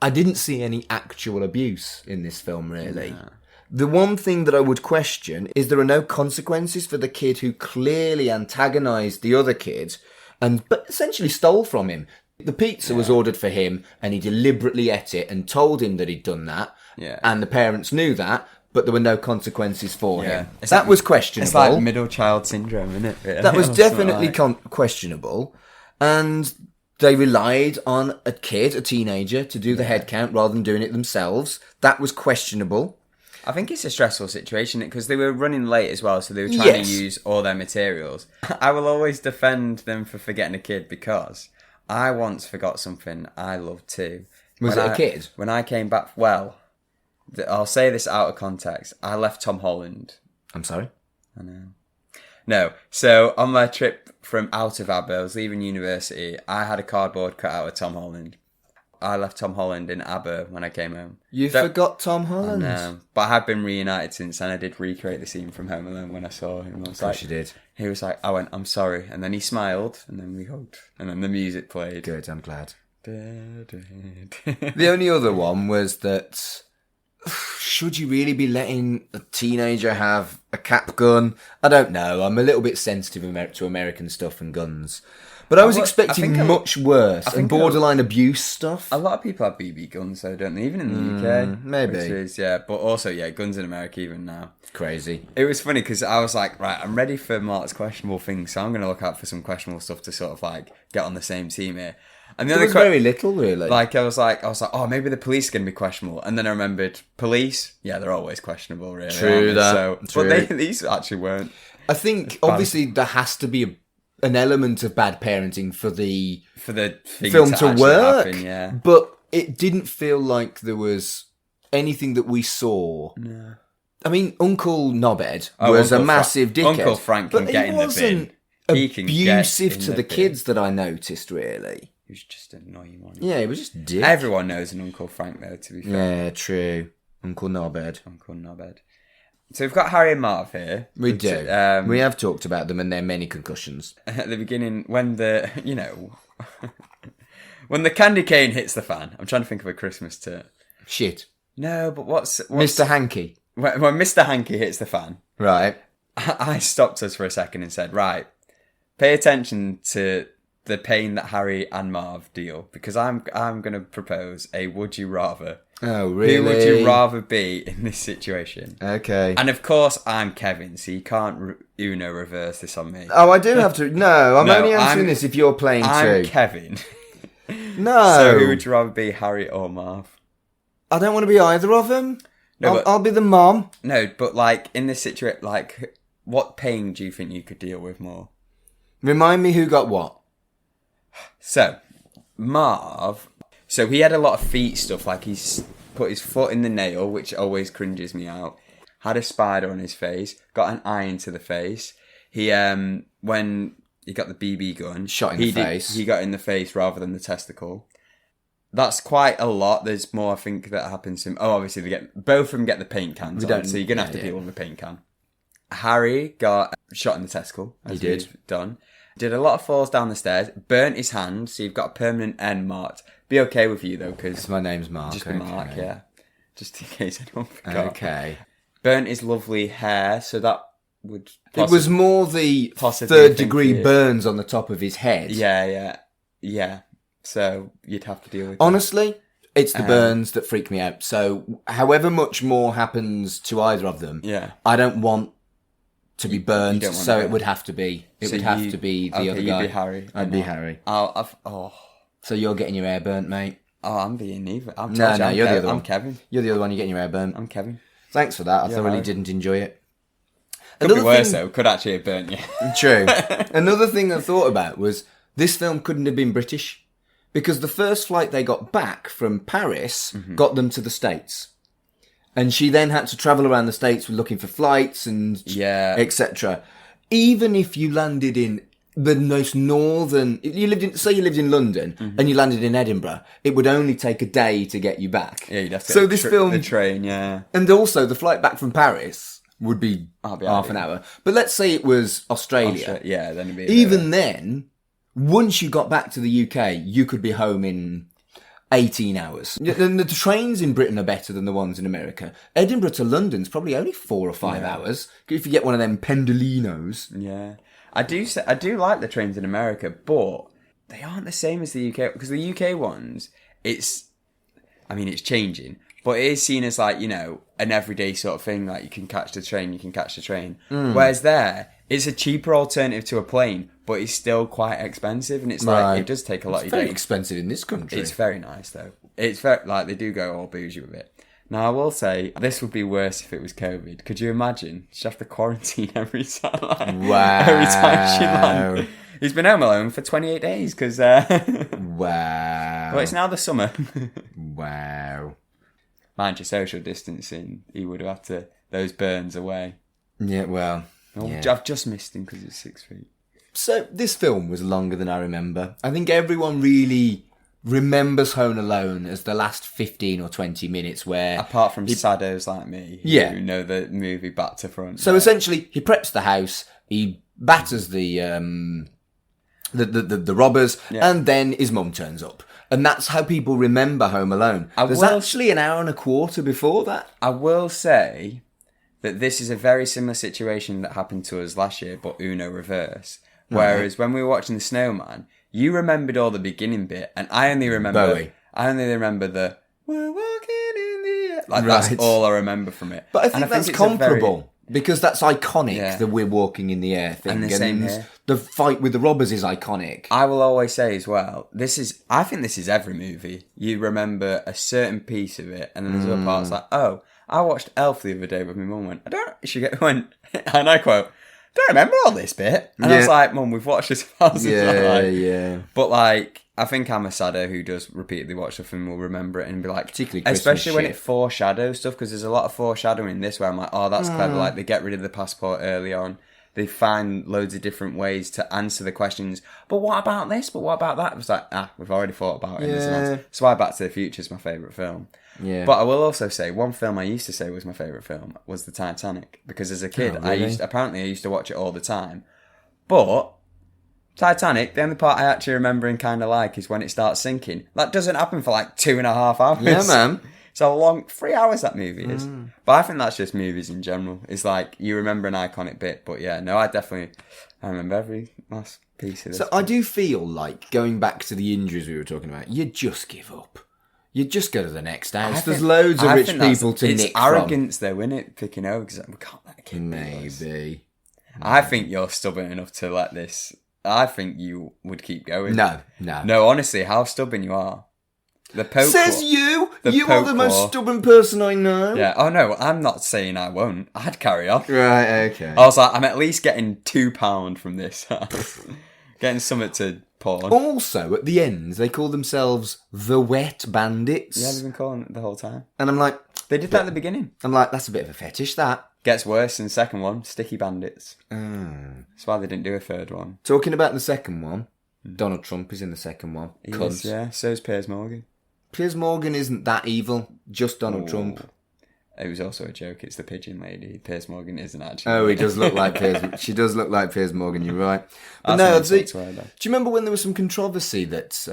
Speaker 2: I didn't see any actual abuse in this film, really.
Speaker 3: No.
Speaker 2: The one thing that I would question is there are no consequences for the kid who clearly antagonised the other kid but essentially stole from him. The pizza was ordered for him, and he deliberately ate it and told him that he'd done that.
Speaker 3: Yeah.
Speaker 2: And the parents knew that, but there were no consequences for him.
Speaker 3: It's
Speaker 2: That
Speaker 3: like-
Speaker 2: was questionable.
Speaker 3: It's like middle child syndrome, isn't it? Really?
Speaker 2: That was
Speaker 3: Or something
Speaker 2: definitely
Speaker 3: like-
Speaker 2: questionable. And they relied on a teenager, to do the head count rather than doing it themselves. That was questionable.
Speaker 3: I think it's a stressful situation because they were running late as well, so they were trying
Speaker 2: Yes.
Speaker 3: to use all their materials. I will always defend them for forgetting a kid because I once forgot something I loved too.
Speaker 2: Was it a kid?
Speaker 3: When I came back, I'll say this out of context. I left Tom Holland.
Speaker 2: I'm sorry?
Speaker 3: I know. No, so on my trip from out of ABBA, I was leaving university, I had a cardboard cut out of Tom Holland. I left Tom Holland in ABBA when I came home.
Speaker 2: You forgot Tom Holland?
Speaker 3: No, but I have been reunited since, and I did recreate the scene from Home Alone when I saw him. I was like,
Speaker 2: you did.
Speaker 3: He was like, I'm sorry, and then he smiled, and then we hugged, and then the music played.
Speaker 2: Good, I'm glad.
Speaker 3: The
Speaker 2: The only other one was that, should you really be letting a teenager have a cap gun? I don't know. I'm a little bit sensitive to American stuff and guns. But I was expecting much worse and borderline abuse stuff.
Speaker 3: A lot of people have BB guns, though, don't they? Even in the UK.
Speaker 2: Maybe.
Speaker 3: Which is, but also, guns in America even now.
Speaker 2: Crazy.
Speaker 3: It was funny because I was like, right, I'm ready for Mark's questionable things, so I'm going to look out for some questionable stuff to sort of like get on the same team here. And the
Speaker 2: There
Speaker 3: other
Speaker 2: was very little, really.
Speaker 3: Like I was like, oh, maybe the police are going to be questionable, and then I remembered police. Yeah, they're always questionable, really.
Speaker 2: True that.
Speaker 3: But these actually weren't.
Speaker 2: I think obviously there has to be an element of bad parenting for the
Speaker 3: thing
Speaker 2: film to
Speaker 3: actually
Speaker 2: work.
Speaker 3: happen, yeah.
Speaker 2: But it didn't feel like there was anything that we saw.
Speaker 3: No.
Speaker 2: I mean, Uncle Knobhead was
Speaker 3: Uncle
Speaker 2: a massive dickhead.
Speaker 3: Uncle Frank can
Speaker 2: but
Speaker 3: get
Speaker 2: he
Speaker 3: in the
Speaker 2: wasn't
Speaker 3: bin. He can get
Speaker 2: abusive
Speaker 3: in
Speaker 2: to
Speaker 3: the
Speaker 2: the
Speaker 3: bin.
Speaker 2: kids that I noticed, really.
Speaker 3: He was just an annoying one.
Speaker 2: Yeah, he was just dick.
Speaker 3: Everyone knows an Uncle Frank, though, to be fair.
Speaker 2: Yeah, true. Uncle Knobhead.
Speaker 3: Uncle Knobhead. So we've got Harry and Marv here.
Speaker 2: We do. We have talked about them and their many concussions.
Speaker 3: At the beginning, when when the candy cane hits the fan. I'm trying to think of a Christmas term.
Speaker 2: Shit.
Speaker 3: No, but what's
Speaker 2: Mr. Hanky.
Speaker 3: When Mr. Hanky hits the fan,
Speaker 2: Right.
Speaker 3: I stopped us for a second and said, right, pay attention to the pain that Harry and Marv deal, because I'm going to propose a would you rather.
Speaker 2: Oh, really?
Speaker 3: Who would you rather be in this situation?
Speaker 2: Okay.
Speaker 3: And of course, I'm Kevin, so you can't Uno reverse this on me.
Speaker 2: Oh, I do have to... No, I'm
Speaker 3: No,
Speaker 2: only answering this if you're playing
Speaker 3: I'm
Speaker 2: too.
Speaker 3: Kevin.
Speaker 2: No.
Speaker 3: So who would you rather be, Harry or Marv?
Speaker 2: I don't want to be either of them.
Speaker 3: No,
Speaker 2: I'll be the mom.
Speaker 3: No, but like in this situation, like what pain do you think you could deal with more?
Speaker 2: Remind me who got what.
Speaker 3: So, Marv, so he had a lot of feet stuff, like he's put his foot in the nail, which always cringes me out. Had a spider on his face, got an eye into the face. He, when he got the BB gun,
Speaker 2: Shot in the face.
Speaker 3: He got in the face rather than the testicle. That's quite a lot. There's more, I think, that happens to him. Oh, obviously, both of them get the paint cans on, so you're going to have to deal with the paint can. Harry got shot in the testicle, as
Speaker 2: He did.
Speaker 3: we've done. Did a lot of falls down the stairs, burnt his hand, so you've got a permanent N marked. Be okay with you, though, because...
Speaker 2: My name's Mark.
Speaker 3: Just be Mark, yeah. just in case anyone forgot.
Speaker 2: Okay.
Speaker 3: Burnt his lovely hair, so that would...
Speaker 2: It was more the
Speaker 3: possibly
Speaker 2: third-degree burns on the top of his head.
Speaker 3: Yeah. So you'd have to deal with
Speaker 2: Honestly, it's the burns that freak me out. So however much more happens to either of them, I don't want to be burned, so it would have to be. It would have to be the other guy.
Speaker 3: You'd be Harry.
Speaker 2: I'd be Harry. So you're getting your hair burnt, mate?
Speaker 3: Oh, I'm being evil.
Speaker 2: No, you're the other one.
Speaker 3: I'm Kevin.
Speaker 2: You're the other one, you're getting your hair burnt.
Speaker 3: I'm Kevin.
Speaker 2: Thanks for that. I thoroughly didn't enjoy it.
Speaker 3: Could be worse, though. Could actually have burnt you.
Speaker 2: True. Another thing I thought about was this film couldn't have been British because the first flight they got back from Paris got them to the States. And she then had to travel around the States looking for flights and etc. Even if you landed in the most northern... you lived in London and you landed in Edinburgh, it would only take a day to get you back.
Speaker 3: Yeah, you'd have to the train, And
Speaker 2: also, the flight back from Paris would be half an hour. But let's say it was Australia.
Speaker 3: Then it'd be...
Speaker 2: Even then, once you got back to the UK, you could be home in 18 hours. The trains in Britain are better than the ones in America. Edinburgh to London's probably only 4 or 5 hours. If you get one of them pendolinos.
Speaker 3: Yeah. I do like the trains in America, but they aren't the same as the UK. Because the UK ones, it's changing. But it is seen as like, an everyday sort of thing. Like you can catch the train. Whereas there, it's a cheaper alternative to a plane, but it's still quite expensive. And it's like, it does take a lot of your day.
Speaker 2: It's very expensive in this country.
Speaker 3: It's very nice though. It's very, like they do go all bougie with it. Now, I will say, this would be worse if it was COVID. Could you imagine? She'd have to quarantine every time. Every time she landed. He's been home alone for 28 days because...
Speaker 2: Wow.
Speaker 3: Well, it's now the summer.
Speaker 2: Wow.
Speaker 3: Mind you, social distancing, he would have had to... Those burns away.
Speaker 2: Yeah, well...
Speaker 3: I've just missed him because he's 6 feet.
Speaker 2: So, this film was longer than I remember. I think everyone really... remembers Home Alone as the last 15 or 20 minutes where...
Speaker 3: Apart from saddos like me, who know the movie back to front.
Speaker 2: So essentially, he preps the house, he batters the robbers, and then his mum turns up. And that's how people remember Home Alone. There's actually an hour and a quarter before that.
Speaker 3: I will say that this is a very similar situation that happened to us last year, but Uno reverse. Whereas when we were watching The Snowman... You remembered all the beginning bit, and I only remember
Speaker 2: Bowie.
Speaker 3: The "We're walking in the air." Like that's all I remember from it.
Speaker 2: But I think that's comparable because that's iconic. The "We're walking in the air" thing,
Speaker 3: and the same here.
Speaker 2: The fight with the robbers is iconic.
Speaker 3: I will always say as well. I think this is every movie. You remember a certain piece of it, and then there's other parts like, "Oh, I watched Elf the other day with my mum. And I quote. Don't remember all this bit. And I was like, Mum, we've watched this 1,000 times. But like, I think I'm a saddo who does repeatedly watch stuff and will remember it and be like,
Speaker 2: particularly Christmas
Speaker 3: especially when it foreshadows stuff, because there's a lot of foreshadowing in this where I'm like, oh, that's clever. Like, they get rid of the passport early on. They find loads of different ways to answer the questions. But what about this? But what about that? It was like, we've already thought about it. That's why Back to the Future is my favourite film. Yeah. But I will also say, one film I used to say was my favourite film was The Titanic. Because as a kid, I used to watch it all the time. But Titanic, the only part I actually remember and kind of like is when it starts sinking. That doesn't happen for like 2.5 hours.
Speaker 2: Yeah, man.
Speaker 3: It's a long 3 hours that movie is. But I think that's just movies in general. It's like you remember an iconic bit, but I remember every last piece of this.
Speaker 2: So I do feel like going back to the injuries we were talking about, you just give up. You just go to the next house. There's loads of rich people to nick from.
Speaker 3: It's arrogance though, isn't it? Picking over because we can't let a kid.
Speaker 2: Maybe.
Speaker 3: I think you're stubborn enough to let this. I think you would keep going.
Speaker 2: No.
Speaker 3: Honestly, how stubborn you are. The Pope
Speaker 2: says you. You are the most stubborn person I know.
Speaker 3: Yeah. Oh no, I'm not saying I won't. I'd carry on.
Speaker 2: Right. Okay.
Speaker 3: I was like, I'm at least getting £2 from this. Getting something to porn.
Speaker 2: Also, at the end, they call themselves the Wet Bandits.
Speaker 3: Yeah, they've been calling it the whole time.
Speaker 2: And I'm like,
Speaker 3: they did that at the beginning.
Speaker 2: I'm like, that's a bit of a fetish. That
Speaker 3: gets worse in the second one. Sticky Bandits. That's why they didn't do a third one.
Speaker 2: Talking about the second one, Donald Trump is in the second one.
Speaker 3: He is, yeah. So is Piers Morgan.
Speaker 2: Piers Morgan isn't that evil, just Donald Trump.
Speaker 3: It was also a joke. It's the pigeon lady. Piers Morgan isn't actually.
Speaker 2: Oh, he does look like Piers. She does look like Piers Morgan. You're right. But no, do you remember when there was some controversy that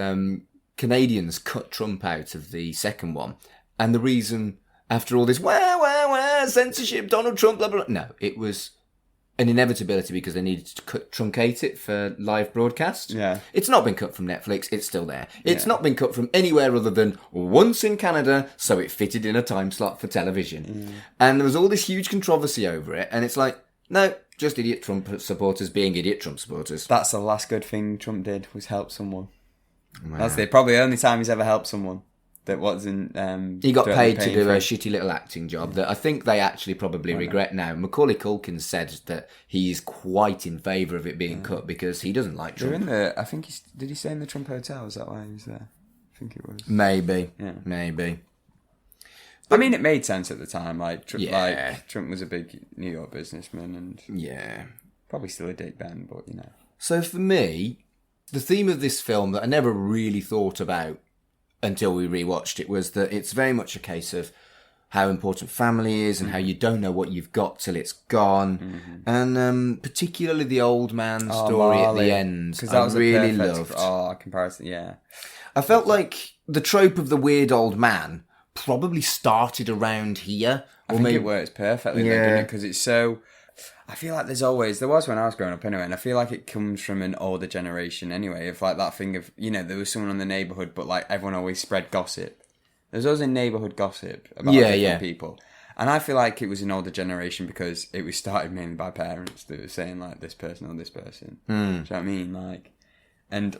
Speaker 2: Canadians cut Trump out of the second one, and the reason after all this, censorship, Donald Trump, blah, blah, blah. No, it was an inevitability because they needed to truncate it for live broadcast.
Speaker 3: Yeah.
Speaker 2: It's not been cut from Netflix, it's still there. It's not been cut from anywhere other than once in Canada, so it fitted in a time slot for television. And there was all this huge controversy over it, and it's like, no, just idiot Trump supporters being idiot Trump supporters.
Speaker 3: That's the last good thing Trump did, was help someone. Wow. That's probably the only time he's ever helped someone. That wasn't.
Speaker 2: He got paid to do a shitty little acting job that I think they actually probably regret now. Macaulay Culkin said that he's quite in favour of it being cut because he doesn't like Trump.
Speaker 3: I think did he stay in the Trump Hotel? Is that why he was there? I think it was.
Speaker 2: Maybe. But,
Speaker 3: I mean, it made sense at the time. Like Trump was a big New York businessman and probably still a dick then, but
Speaker 2: So for me, the theme of this film that I never really thought about until we rewatched it was that it's very much a case of how important family is and how you don't know what you've got till it's gone. And particularly the old man story at the end, because I really loved.
Speaker 3: Comparison, yeah.
Speaker 2: I felt like the trope of the weird old man probably started around here.
Speaker 3: I think it works perfectly, doesn't it? Because it's so... I feel like there was when I was growing up anyway, and I feel like it comes from an older generation anyway, of like that thing of, there was someone in the neighbourhood, but like everyone always spread gossip. There's always a neighbourhood gossip about different people. And I feel like it was an older generation because it was started mainly by parents that were saying like this person or this person. Do you know what I mean? Like, and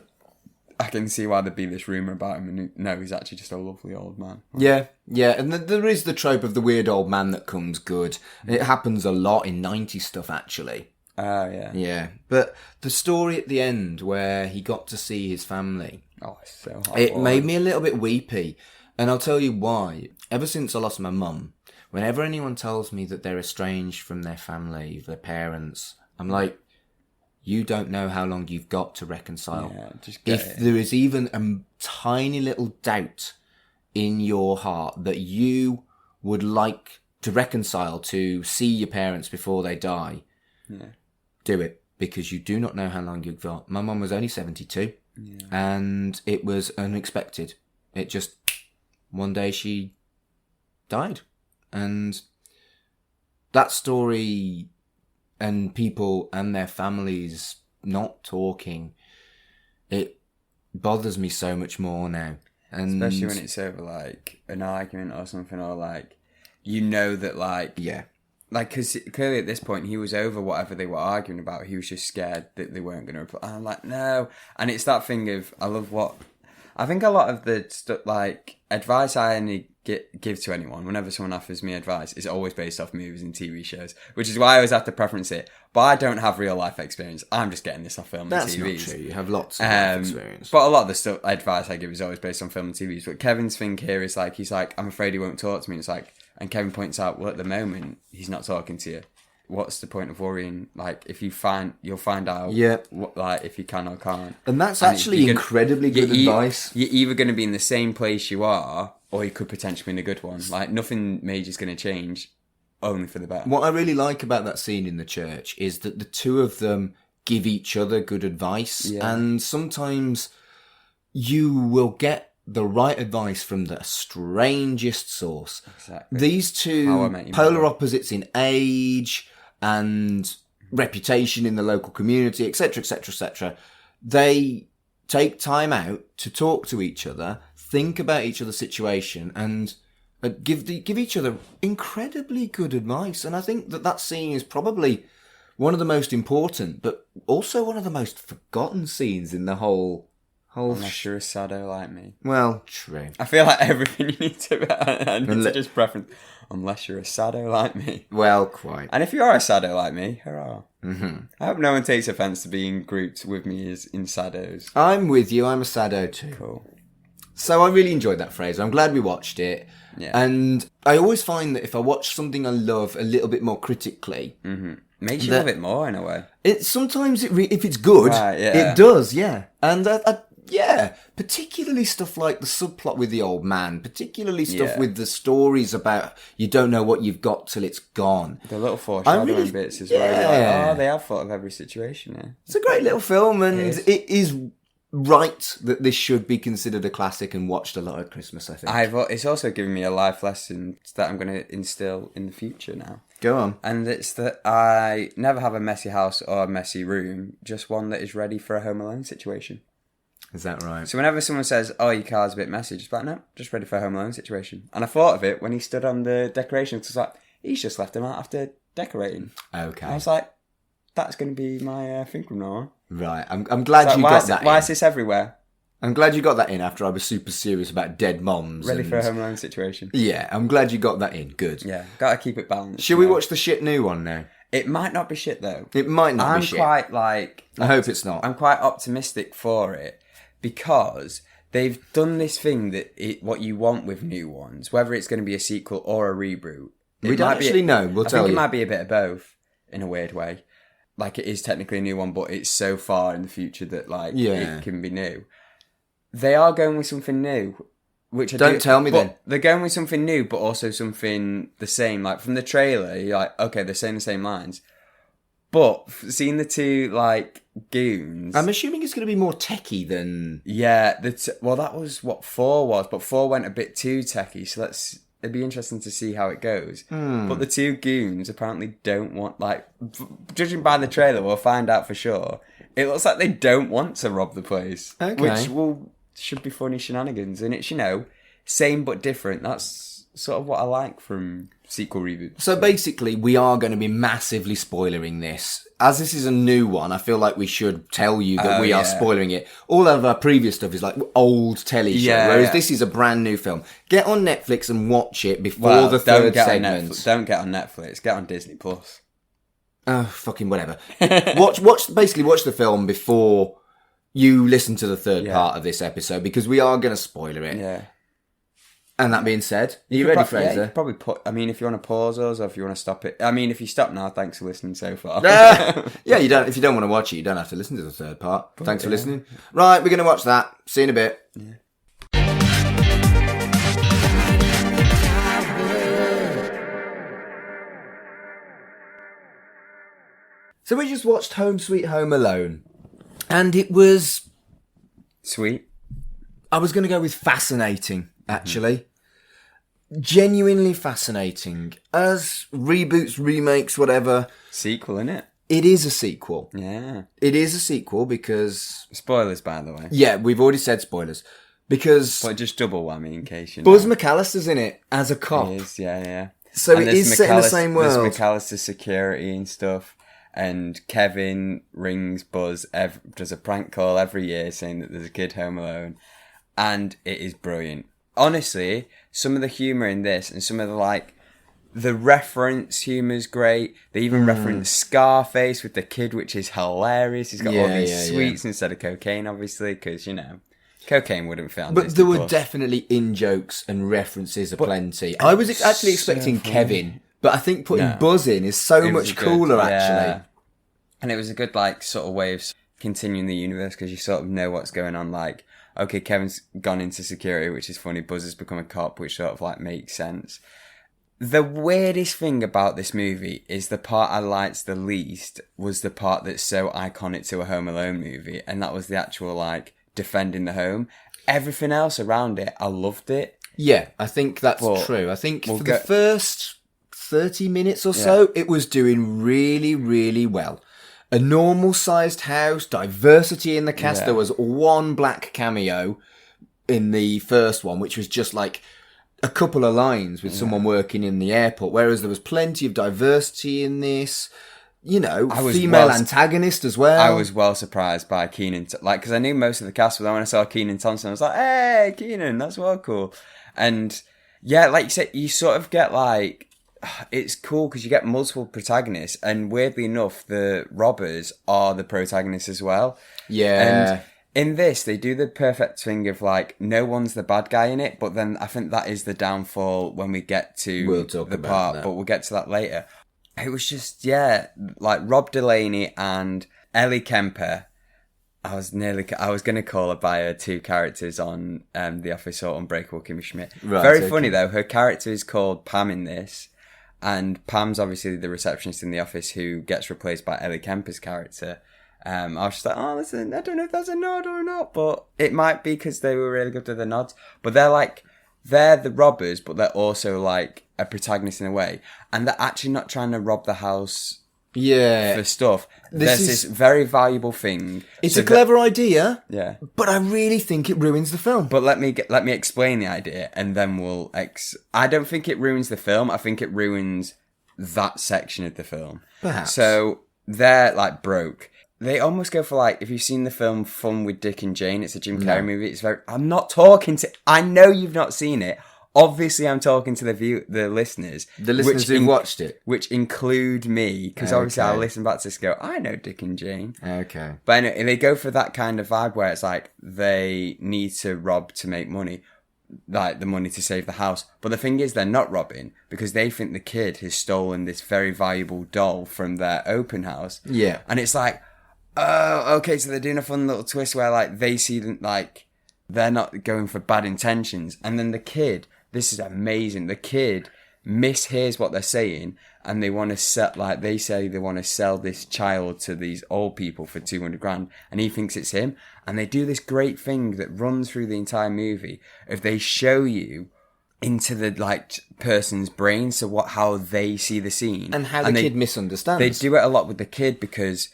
Speaker 3: I can see why there'd be this rumour about him, and no, he's actually just a lovely old man.
Speaker 2: Yeah, and there is the trope of the weird old man that comes good. It happens a lot in 90s stuff, actually.
Speaker 3: Oh, yeah.
Speaker 2: Yeah, but the story at the end where he got to see his family,
Speaker 3: it's so hard.
Speaker 2: It made me a little bit weepy, and I'll tell you why. Ever since I lost my mum, whenever anyone tells me that they're estranged from their family, their parents, I'm like, you don't know how long you've got to reconcile.
Speaker 3: Yeah, just
Speaker 2: if there is even a tiny little doubt in your heart that you would like to reconcile to see your parents before they die, do it, because you do not know how long you've got. My mum was only 72, and it was unexpected. It just, one day she died. And that story... and people and their families not talking, it bothers me so much more now. And
Speaker 3: especially when it's over like an argument or something, or like, that like...
Speaker 2: Yeah.
Speaker 3: Like, because clearly at this point he was over whatever they were arguing about. He was just scared that they weren't going to reply. And I'm like, no. And it's that thing of, I think a lot of the stuff, like, advice I only give to anyone whenever someone offers me advice is always based off movies and TV shows, which is why I always have to preference it. But I don't have real life experience. I'm just getting this off film and TVs.
Speaker 2: That's not true. You have lots of life experience.
Speaker 3: But a lot of the advice I give is always based on film and TVs. But Kevin's thing here is like, he's like, I'm afraid he won't talk to me. And it's like, and Kevin points out, well, at the moment he's not talking to you. What's the point of worrying? Like, if you'll find out.
Speaker 2: Yeah.
Speaker 3: Like, if you can or can't.
Speaker 2: And that's actually incredibly good advice.
Speaker 3: You're either going to be in the same place you are, or you could potentially be in a good one. Like, nothing major is going to change, only for the better.
Speaker 2: What I really like about that scene in the church is that the two of them give each other good advice. Yeah. And sometimes you will get the right advice from the strangest source.
Speaker 3: Exactly.
Speaker 2: These two polar opposites in age and reputation in the local community, etc., etc., etc. They take time out to talk to each other, think about each other's situation, and give each other incredibly good advice. And I think that scene is probably one of the most important, but also one of the most forgotten scenes in the whole.
Speaker 3: Unless you're a sado like me.
Speaker 2: Well, true.
Speaker 3: I feel like everything you need to just preference. Unless you're a sado like me.
Speaker 2: Well, quite.
Speaker 3: And if you are a sado like me, hurrah. Mm-hmm. I hope no one takes offence to being grouped with me as in sados.
Speaker 2: I'm with you. I'm a sado too.
Speaker 3: Cool.
Speaker 2: So I really enjoyed that Fraser. I'm glad we watched it.
Speaker 3: Yeah.
Speaker 2: And I always find that if I watch something I love a little bit more critically...
Speaker 3: Mm-hmm. Makes you love it more in a way.
Speaker 2: Sometimes if it's good, it does, yeah. And yeah, particularly stuff like the subplot with the old man, particularly stuff with the stories about you don't know what you've got till it's gone.
Speaker 3: The little foreshadowing bits as well. Like, they have thought of every situation. Yeah.
Speaker 2: It's a great little film, and it is right that this should be considered a classic and watched a lot at Christmas, I think.
Speaker 3: It's also given me a life lesson that I'm going to instill in the future now.
Speaker 2: Go on.
Speaker 3: And it's that I never have a messy house or a messy room, just one that is ready for a Home Alone situation.
Speaker 2: Is that right?
Speaker 3: So whenever someone says, oh, your car's a bit messy, just like, no, just ready for a Home Alone situation. And I thought of it when he stood on the decorations. I was like, he's just left them out after decorating.
Speaker 2: Okay.
Speaker 3: And I was like, that's going to be my thing from now on.
Speaker 2: Right. I'm glad you got that in.
Speaker 3: Why is this everywhere?
Speaker 2: I'm glad you got that in after I was super serious about dead moms.
Speaker 3: Ready for a Home Alone situation.
Speaker 2: Yeah, I'm glad you got that in. Good.
Speaker 3: Yeah, got to keep it balanced.
Speaker 2: Should we watch the shit new one now?
Speaker 3: It might not be shit, though.
Speaker 2: It might not be shit.
Speaker 3: I'm quite,
Speaker 2: I hope it's not.
Speaker 3: I'm quite optimistic for it because they've done this thing what you want with new ones, whether it's going to be a sequel or a reboot.
Speaker 2: We don't actually know. We'll tell you.
Speaker 3: I think it might be a bit of both, in a weird way. Like, it is technically a new one, but it's so far in the future that, like, it can be new. They are going with something new, which I
Speaker 2: don't tell me then.
Speaker 3: They're going with something new, but also something the same. Like, from the trailer, you're like, okay, they're saying the same lines. But seeing the two, like, goons...
Speaker 2: I'm assuming it's going to be more techie than...
Speaker 3: Yeah, well, that was what 4 was, but 4 went a bit too techie, so it'd be interesting to see how it goes. But the two goons apparently don't want, like... Judging by the trailer, we'll find out for sure. It looks like they don't want to rob the place.
Speaker 2: Okay.
Speaker 3: Which should be funny shenanigans. And it's, same but different. That's sort of what I like from sequel reboots.
Speaker 2: So basically, we are going to be massively spoilering this. As this is a new one, I feel like we should tell you that we are spoiling it. All of our previous stuff is like old telly show, whereas this is a brand new film. Get on Netflix and watch it before the third segment.
Speaker 3: Don't get on Netflix. Get on Disney Plus.
Speaker 2: Oh, fucking whatever. Watch the film before you listen to the third part of this episode, because we are going to spoiler it.
Speaker 3: Yeah.
Speaker 2: And that being said, are you ready, Fraser?
Speaker 3: Yeah, you probably if you want to pause us or if you want to stop it. I mean, if you stop now, thanks for listening so far.
Speaker 2: Yeah, you don't. If you don't want to watch it, you don't have to listen to the third part. Thanks for listening. Right, we're going to watch that. See you in a bit. Yeah. So we just watched Home Sweet Home Alone, and it was...
Speaker 3: Sweet.
Speaker 2: I was going to go with fascinating, actually. Genuinely fascinating. As reboots, remakes, whatever...
Speaker 3: Sequel, innit?
Speaker 2: It is a sequel.
Speaker 3: Yeah.
Speaker 2: It is a sequel because...
Speaker 3: Spoilers, by the way.
Speaker 2: Yeah, we've already said spoilers. Because...
Speaker 3: But just double whammy in case you know.
Speaker 2: Buzz McAllister's in it as a cop.
Speaker 3: He is, yeah.
Speaker 2: So it is set in the same world.
Speaker 3: There's McAllister's security and stuff. And Kevin rings Buzz, does a prank call every year saying that there's a kid home alone. And it is brilliant. Honestly, some of the humour in this and some of the reference humour's great. They even reference Scarface with the kid, which is hilarious. He's got all these sweets instead of cocaine, obviously, because, cocaine wouldn't fit on
Speaker 2: But
Speaker 3: Disney
Speaker 2: there were
Speaker 3: Plus.
Speaker 2: definitely in-jokes and references aplenty. I was actually expecting Kevin, but I think putting Buzz in is so much cooler, actually.
Speaker 3: And it was a good, sort of way of continuing the universe, because you sort of know what's going on. Like, okay, Kevin's gone into security, which is funny. Buzz has become a cop, which sort of, makes sense. The weirdest thing about this movie is the part I liked the least was the part that's so iconic to a Home Alone movie, and that was the actual, defending the home. Everything else around it, I loved it.
Speaker 2: Yeah, I think that's true. I think for the first 30 minutes or so, it was doing really, really well. A normal-sized house, diversity in the cast. There was one black cameo in the first one, which was just a couple of lines with someone working in the airport, whereas there was plenty of diversity in this. Female antagonist as well.
Speaker 3: I was well surprised by Keenan, because I knew most of the cast, but then when I saw Keenan Thompson, I was like, hey, Keenan, that's well cool. And yeah, like you said, you sort of get it's cool because you get multiple protagonists, and weirdly enough, the robbers are the protagonists as well.
Speaker 2: Yeah.
Speaker 3: And in this, they do the perfect thing of no one's the bad guy in it, but then I think that is the downfall when we get to the part, but we'll get to that later. It was just, Rob Delaney and Ellie Kemper. I was going to call her by her two characters on The Office or Unbreakable Kimmy Schmidt. Right, Very funny though, her character is called Pam in this, and Pam's obviously the receptionist in The Office who gets replaced by Ellie Kemper's character. I was just like, oh, listen, I don't know if that's a nod or not, but it might be because they were really good with the nods. But they're the robbers, but they're also like a protagonist in a way, and they're actually not trying to rob the house for stuff. There's this very valuable thing.
Speaker 2: It's a clever idea,
Speaker 3: yeah,
Speaker 2: but I really think it ruins the film.
Speaker 3: But let me explain the idea, and then we'll. I don't think it ruins the film. I think it ruins that section of the film.
Speaker 2: Perhaps.
Speaker 3: So they're like broke. They almost go for like, if you've seen the film Fun with Dick and Jane, it's a Jim Carrey movie. It's very. I'm not talking to. I know you've not seen it. Obviously, I'm talking to the listeners.
Speaker 2: The listeners who've watched it.
Speaker 3: Which include me, because obviously I'll listen back to this and go, I know Dick and Jane.
Speaker 2: Okay.
Speaker 3: But anyway, they go for that kind of vibe where it's like, they need to rob to make money. Like, the money to save the house. But the thing is, they're not robbing, because they think the kid has stolen this very valuable doll from their open house.
Speaker 2: Yeah.
Speaker 3: And it's like, oh, okay, so they're doing a fun little twist where, like, they see them, like, they're not going for bad intentions. And then the kid... This is amazing. The kid mishears what they're saying, and they want to sell. Like, they say they want to sell this child to these old people for $200,000, and he thinks it's him. And they do this great thing that runs through the entire movie. If they show you into the like person's brain, so how they see the scene,
Speaker 2: and how the kid misunderstands.
Speaker 3: They do it a lot with the kid because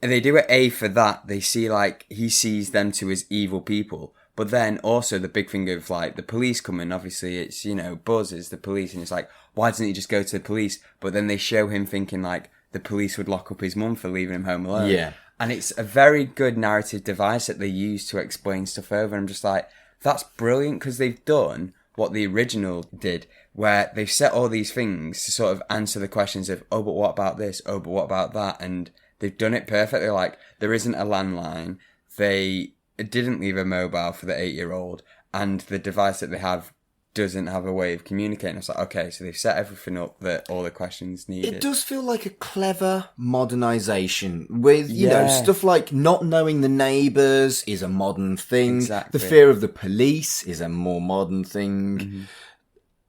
Speaker 3: they do it for that. They see like he sees them two as evil people. But then also the big thing of like the police coming, obviously it's, Buzz is the police, and it's like, why doesn't he just go to the police? But then they show him thinking like the police would lock up his mum for leaving him home alone.
Speaker 2: Yeah.
Speaker 3: And it's a very good narrative device that they use to explain stuff over. And I'm just like, that's brilliant, because they've done what the original did, where they've set all these things to sort of answer the questions of, oh, but what about this? Oh, but what about that? And they've done it perfectly. Like, there isn't a landline. They didn't leave a mobile for the 8-year-old, and the device that they have doesn't have a way of communicating. It's like, okay, so they've set everything up that all the questions needed.
Speaker 2: It does feel like a clever modernisation with, stuff like not knowing the neighbours is a modern thing.
Speaker 3: Exactly.
Speaker 2: The fear of the police is a more modern thing. Mm-hmm.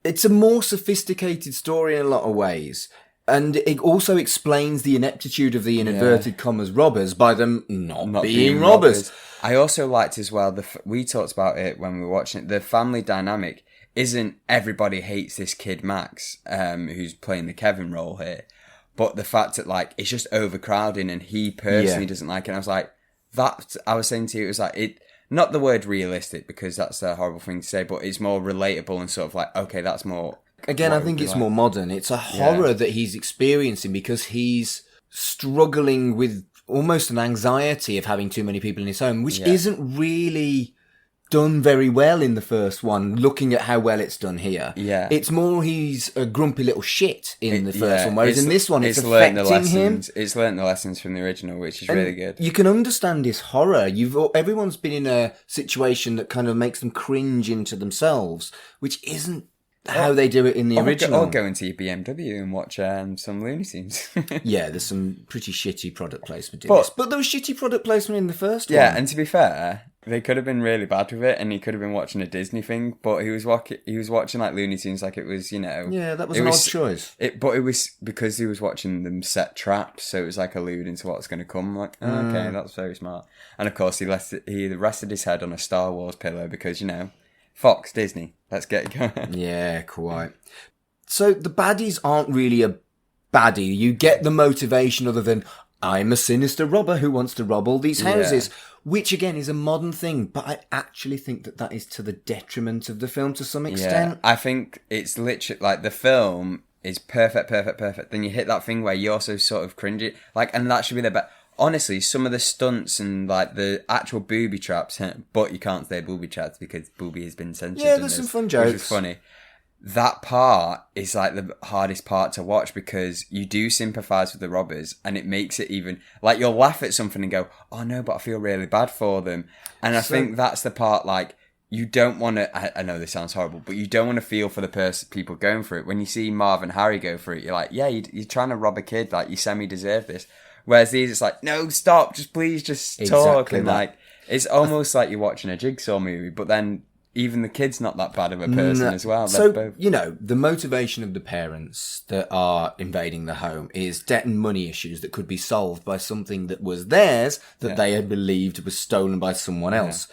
Speaker 2: It's a more sophisticated story in a lot of ways. And it also explains the ineptitude of the inverted commas robbers by them not being robbers.
Speaker 3: I also liked as well, we talked about it when we were watching it, the family dynamic isn't everybody hates this kid Max, who's playing the Kevin role here, but the fact that like it's just overcrowding and he personally doesn't like it. And I was like, I was saying to you, it was like, not the word realistic, because that's a horrible thing to say, but it's more relatable and sort of like, okay, that's more...
Speaker 2: Again, I think it's more modern. It's a horror that he's experiencing because he's struggling with almost an anxiety of having too many people in his home, which isn't really done very well in the first one, looking at how well it's done here.
Speaker 3: Yeah.
Speaker 2: It's more he's a grumpy little shit in the first one, whereas in this one it's affecting him.
Speaker 3: It's learned the lessons from the original, which is really good.
Speaker 2: You can understand his horror. Everyone's been in a situation that kind of makes them cringe into themselves, which isn't how they do it in the original.
Speaker 3: Or go into your BMW and watch some Looney Tunes.
Speaker 2: Yeah, there's some pretty shitty product placement in this. But there was shitty product placement in the first one.
Speaker 3: Yeah, and to be fair, they could have been really bad with it, and he could have been watching a Disney thing, but he was watching like Looney Tunes like it was,
Speaker 2: Yeah, that was an odd choice.
Speaker 3: But it was because he was watching them set traps, so it was like alluding to what's going to come. Like, okay, that's very smart. And of course, he rested his head on a Star Wars pillow because, Fox, Disney, let's get it going.
Speaker 2: Yeah, quite. So the baddies aren't really a baddie. You get the motivation other than, I'm a sinister robber who wants to rob all these houses, which again is a modern thing, but I actually think that is to the detriment of the film to some extent.
Speaker 3: Yeah, I think it's literally, like, the film is perfect. Then you hit that thing where you also sort of cringe it, like, and that should be the best. Honestly, some of the stunts and like the actual booby traps, but you can't say booby traps because booby has been censored.
Speaker 2: Yeah, there's some fun jokes.
Speaker 3: Which is funny. That part is like the hardest part to watch because you do sympathise with the robbers, and it makes it even like you'll laugh at something and go, "Oh no," but I feel really bad for them. And I think that's the part like you don't want to. I know this sounds horrible, but you don't want to feel for the people going for it. When you see Marv and Harry go for it, you're like, "Yeah, you're trying to rob a kid. Like you semi-deserve this." Whereas these, it's like, no, stop, just please, just talk. And like, it's almost like you're watching a Jigsaw movie, but then even the kid's not that bad of a person as well.
Speaker 2: So,
Speaker 3: They're both...
Speaker 2: you know, the motivation of the parents that are invading the home is debt and money issues that could be solved by something that was theirs that they had believed was stolen by someone else.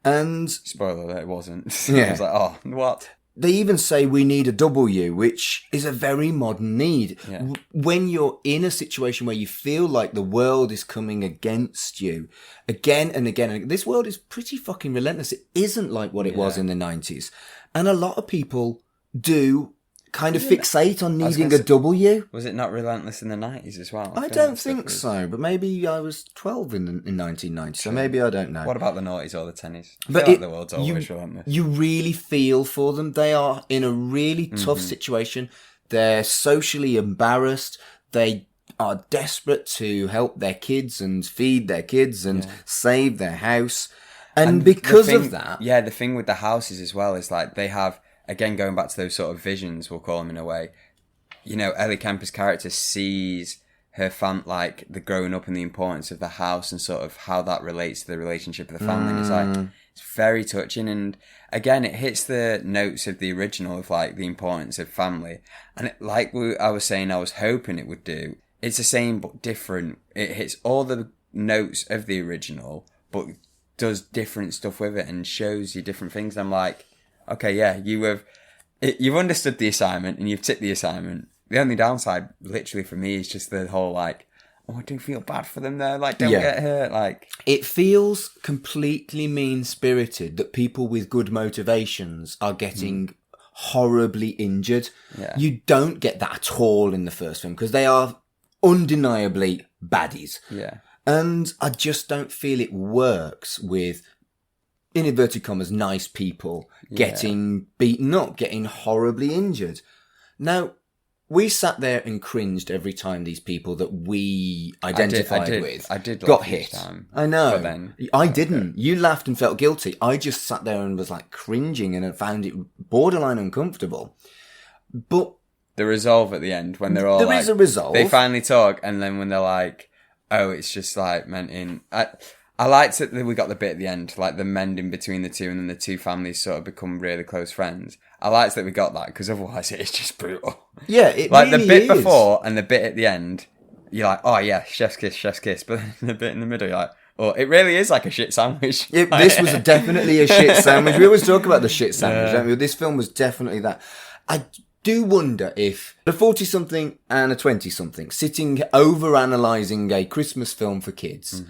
Speaker 2: And...
Speaker 3: Spoiler alert, it wasn't.
Speaker 2: Yeah.
Speaker 3: I was like, oh, what?
Speaker 2: They even say we need a W, which is a very modern need.
Speaker 3: Yeah.
Speaker 2: When you're in a situation where you feel like the world is coming against you again and again. And this world is pretty fucking relentless. It isn't like what it was in the 90s. And a lot of people do kind of fixate on needing a W.
Speaker 3: Was it not relentless in the 90s as well?
Speaker 2: I don't think so, but maybe I was 12 in 1990, so maybe I don't know.
Speaker 3: What about the noughties or the tennies? I
Speaker 2: But
Speaker 3: feel like the world's always relentless.
Speaker 2: you really feel for them. They are in a really tough situation. They're socially embarrassed. They are desperate to help their kids and feed their kids and save their house. And because of that...
Speaker 3: Yeah, the thing with the houses as well is like they have... Again, going back to those sort of visions, we'll call them in a way. You know, Ellie Kemper's character sees her like the growing up and the importance of the house and sort of how that relates to the relationship of the family. And it's like, it's very touching. And again, it hits the notes of the original of like the importance of family. And I was saying, I was hoping it would do. It's the same but different. It hits all the notes of the original, but does different stuff with it and shows you different things. And I'm like, okay, yeah, you've understood the assignment and you've ticked the assignment. The only downside, literally for me, is just the whole like, oh, I do feel bad for them there. Like, don't get hurt. Like, it
Speaker 2: feels completely mean-spirited that people with good motivations are getting horribly injured.
Speaker 3: Yeah.
Speaker 2: You don't get that at all in the first film because they are undeniably baddies.
Speaker 3: Yeah.
Speaker 2: And I just don't feel it works with, in inverted commas, nice people getting beaten up, getting horribly injured. Now, we sat there and cringed every time these people that we identified with got hit. I know.
Speaker 3: But then,
Speaker 2: I didn't. You laughed and felt guilty. I just sat there and was like cringing and found it borderline uncomfortable. But
Speaker 3: the resolve at the end, when they're all
Speaker 2: there is a resolve.
Speaker 3: They finally talk, and then when they're like, oh, it's just like meant in... I liked it that we got the bit at the end, like the mending between the two, and then the two families sort of become really close friends. I liked that we got that, because otherwise it's just brutal.
Speaker 2: Yeah, it
Speaker 3: like
Speaker 2: really
Speaker 3: the bit
Speaker 2: is.
Speaker 3: before and the bit at the end, you're like, oh yeah, chef's kiss. But then the bit in the middle, you're like, oh, it really is like a shit sandwich.
Speaker 2: This was definitely a shit sandwich. We always talk about the shit sandwich, don't we? This film was definitely that. I do wonder if a 40-something and a 20-something sitting over-analysing a Christmas film for kids...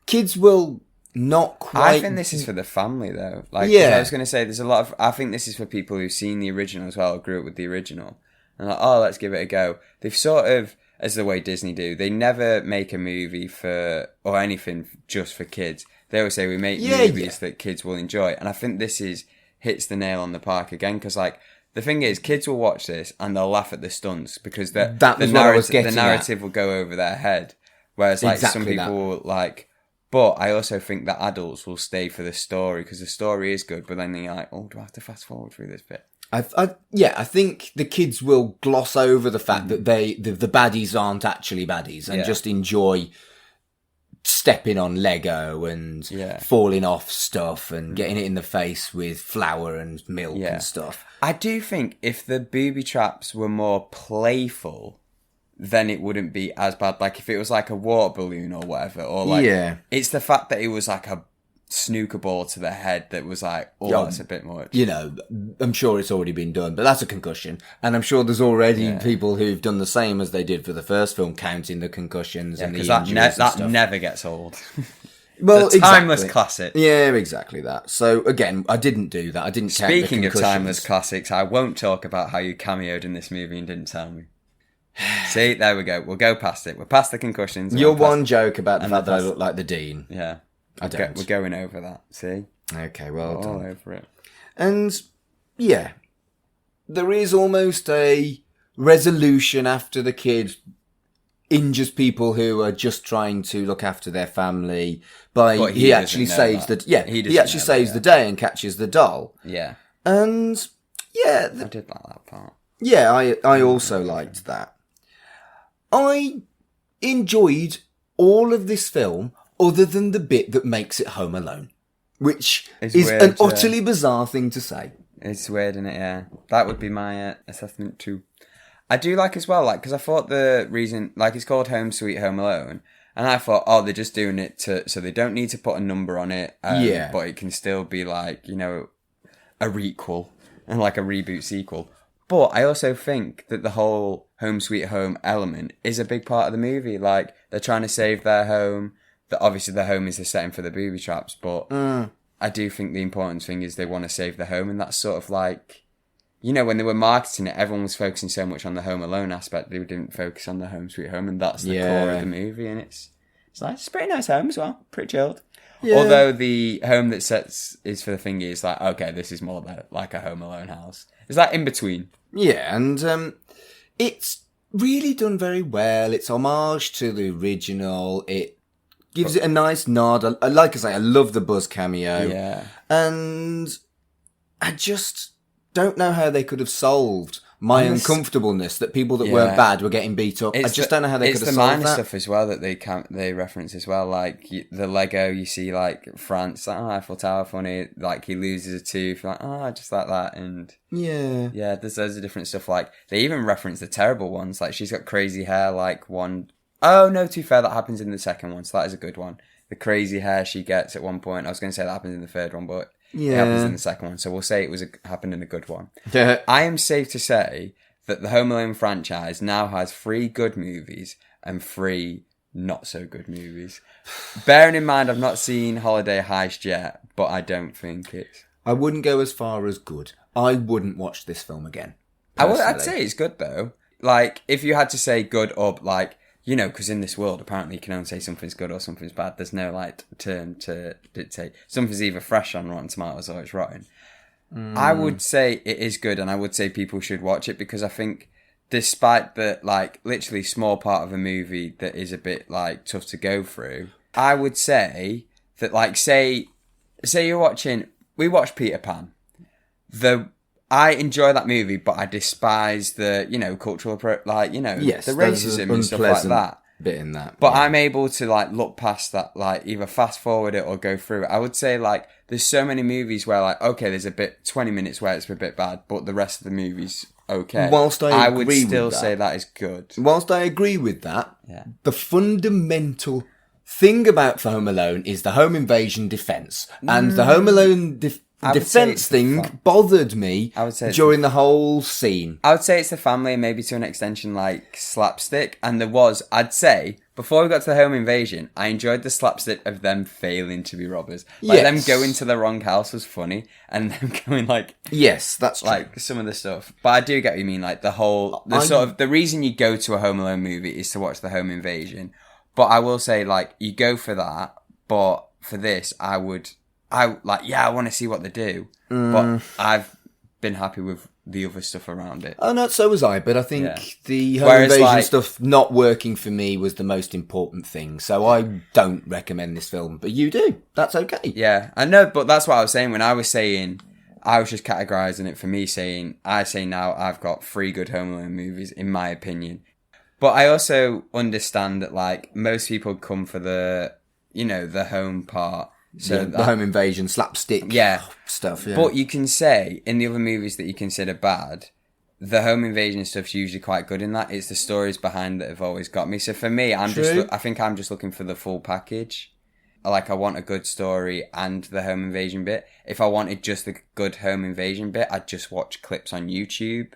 Speaker 2: Kids will not quite...
Speaker 3: I think this is for the family, though. Like, I was going to say, there's a lot of... I think this is for people who've seen the original as well, grew up with the original. And like, oh, let's give it a go. They've sort of, as the way Disney do, they never make a movie for... or anything just for kids. They always say, we make movies that kids will enjoy. And I think this hits the nail on the park again, because, like, the thing is, kids will watch this and they'll laugh at the stunts, because the narrative will go over their head. Whereas, like, some people will, like... But I also think that adults will stay for the story, because the story is good, but then they're like, oh, do I have to fast forward through this bit?
Speaker 2: I think the kids will gloss over the fact that the baddies aren't actually baddies and just enjoy stepping on Lego and falling off stuff and getting it in the face with flour and milk and stuff.
Speaker 3: I do think if the booby traps were more playful... then it wouldn't be as bad. Like, if it was like a water balloon or whatever, or like... Yeah. It's the fact that it was like a snooker ball to the head that was like, oh, that's a bit much.
Speaker 2: You know, I'm sure it's already been done, but that's a concussion. And I'm sure there's already people who've done the same as they did for the first film, counting the concussions and the injuries and stuff.
Speaker 3: That never gets old.
Speaker 2: Well,
Speaker 3: the timeless classic.
Speaker 2: Yeah, exactly that. So, again, I didn't do that. I didn't count the concussions.
Speaker 3: Speaking of timeless classics, I won't talk about how you cameoed in this movie and didn't tell me. See, there we go. We'll go past it. We're past the concussions.
Speaker 2: Your one joke about the fact that I look like the Dean.
Speaker 3: Yeah.
Speaker 2: I don't.
Speaker 3: We're going over that. See?
Speaker 2: Okay, well done.
Speaker 3: All over it.
Speaker 2: And, yeah. There is almost a resolution after the kid injures people who are just trying to look after their family by he actually saves the day and catches the doll.
Speaker 3: Yeah.
Speaker 2: And, yeah.
Speaker 3: I did like that part.
Speaker 2: Yeah, I also liked that. I enjoyed all of this film other than the bit that makes it Home Alone. which
Speaker 3: It's
Speaker 2: is
Speaker 3: weird,
Speaker 2: an utterly bizarre thing to say.
Speaker 3: It's weird, isn't it? Yeah. That would be my assessment too. I do like as well, like, because I thought the reason, like, it's called Home Sweet Home Alone, and I thought, oh, they're just doing it so they don't need to put a number on it, but it can still be like, you know, a requel and like a reboot sequel. But I also think that the whole Home Sweet Home element is a big part of the movie. Like, they're trying to save their home. That obviously the home is the setting for the booby traps, but I do think the important thing is they want to save the home, and that's sort of like, you know, when they were marketing it, everyone was focusing so much on the Home Alone aspect, they didn't focus on the Home Sweet Home, and that's the core of the movie, and it's nice. It's a pretty nice home as well, pretty chilled. Yeah. Although the home that sets is for the thingy is like, okay, this is more like a Home Alone house. It's like in between. Yeah,
Speaker 2: and it's really done very well. It's homage to the original. It gives it a nice nod. Like I say, I love the Buzz cameo.
Speaker 3: Yeah.
Speaker 2: And I just don't know how they could have solved my uncomfortableness that people that weren't bad were getting beat up. I just don't know how they could have solved that.
Speaker 3: It's the minor stuff as well that they reference as well. Like the Lego, you see like France, like, oh, Eiffel Tower, funny. Like he loses a tooth, like, oh, just like that. And yeah, there's loads of different stuff. Like they even reference the terrible ones. Like she's got crazy hair, like one. Oh no, to be fair, that happens in the second one, so that is a good one. The crazy hair she gets at one point. I was going to say that happens in the third one, but it happens in the second one. So we'll say it happened in a good one. I am safe to say that the Home Alone franchise now has 3 good movies and 3 not so good movies. Bearing in mind, I've not seen Holiday Heist yet, but I don't think it's...
Speaker 2: I wouldn't go as far as good. I wouldn't watch this film again.
Speaker 3: I'd say it's good though. Like, if you had to say good or like... You know, because in this world, apparently you can only say something's good or something's bad. There's no, like, term to dictate. Something's either fresh on Rotten Tomatoes or it's rotten. I would say it is good, and I would say people should watch it, because I think despite the, like, literally small part of a movie that is a bit, like, tough to go through, I would say that, like, say you're watching... We watched Peter Pan. I enjoy that movie, but I despise the, you know, cultural, the racism and stuff like that.
Speaker 2: Bit in that.
Speaker 3: But I'm able to, like, look past that, like, either fast forward it or go through it. I would say, like, there's so many movies where, like, okay, there's a bit, 20 minutes where it's a bit bad, but the rest of the movie's okay.
Speaker 2: Whilst I
Speaker 3: would still say that is good.
Speaker 2: Whilst I agree with that, the fundamental thing about Home Alone is the home invasion defence. And the Home Alone defence thing bothered me during the whole scene.
Speaker 3: I would say it's the family and maybe to an extension like slapstick. And I'd say, before we got to the home invasion, I enjoyed the slapstick of them failing to be robbers. Like them going to the wrong house was funny. And them going like...
Speaker 2: Yes, that's true.
Speaker 3: Like some of the stuff. But I do get what you mean. Like the reason you go to a Home Alone movie is to watch the home invasion. But I will say, like, you go for that. But for this, I want to see what they do, but I've been happy with the other stuff around it.
Speaker 2: Oh no, so was I, but I think the home invasion stuff not working for me was the most important thing, so I don't recommend this film, but you do. That's okay.
Speaker 3: Yeah, I know, but that's what I was saying when I was saying, I was just categorising it for me, saying, I say now I've got 3 good Home Alone movies, in my opinion. But I also understand that, like, most people come for the, you know, the home part. So
Speaker 2: the home invasion, slapstick stuff. Yeah.
Speaker 3: But you can say, in the other movies that you consider bad, the home invasion stuff's usually quite good in that. It's the stories behind that have always got me. So for me, I think I'm just looking for the full package. Like, I want a good story and the home invasion bit. If I wanted just the good home invasion bit, I'd just watch clips on YouTube.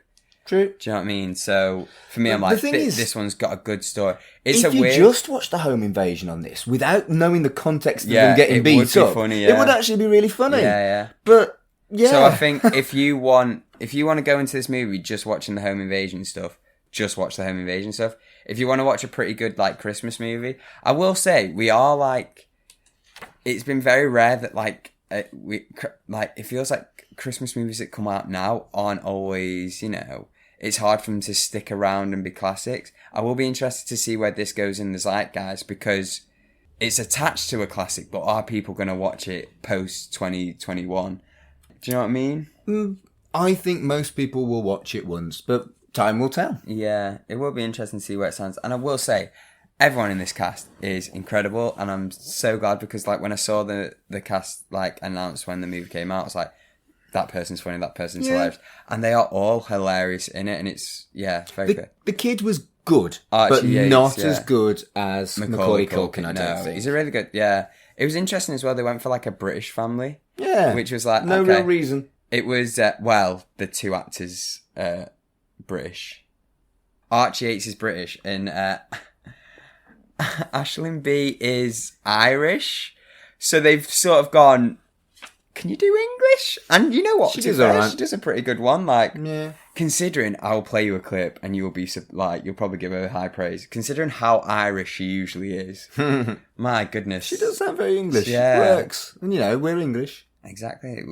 Speaker 2: True.
Speaker 3: Do you know what I mean? So for me, I'm like, this one's got a good story.
Speaker 2: If you just watch the home invasion on this without knowing the context of them getting beat up, funny, it would actually be really funny.
Speaker 3: Yeah.
Speaker 2: But yeah.
Speaker 3: So I think if you want to go into this movie just watching the home invasion stuff, just watch the home invasion stuff. If you want to watch a pretty good like Christmas movie, I will say we are like, it's been very rare that it feels like Christmas movies that come out now aren't always, you know. It's hard for them to stick around and be classics. I will be interested to see where this goes in the zeitgeist, because it's attached to a classic, but are people going to watch it post 2021? Do you know what I mean?
Speaker 2: I think most people will watch it once, but time will tell.
Speaker 3: Yeah, it will be interesting to see where it stands. And I will say, everyone in this cast is incredible, and I'm so glad because like when I saw the cast like announced when the movie came out, I was like, that person's funny, that person's hilarious, and they are all hilarious in it, and it's very good.
Speaker 2: The kid was good,
Speaker 3: Archie
Speaker 2: but
Speaker 3: Yates,
Speaker 2: not as good as
Speaker 3: Macaulay
Speaker 2: Culkin. I don't think
Speaker 3: he's a really good. Yeah, it was interesting as well. They went for like a British family.
Speaker 2: Yeah,
Speaker 3: which was like
Speaker 2: no real reason.
Speaker 3: It was the two actors British. Archie Yates is British, and Aisling Bea is Irish. So they've sort of gone, can you do English? And you know what?
Speaker 2: She does alright.
Speaker 3: She does a pretty good one. Like, considering I'll play you a clip and you'll be like, you'll probably give her high praise. Considering how Irish she usually is. My goodness.
Speaker 2: She does sound very English.
Speaker 3: Yeah.
Speaker 2: It works. And we're English.
Speaker 3: Exactly. It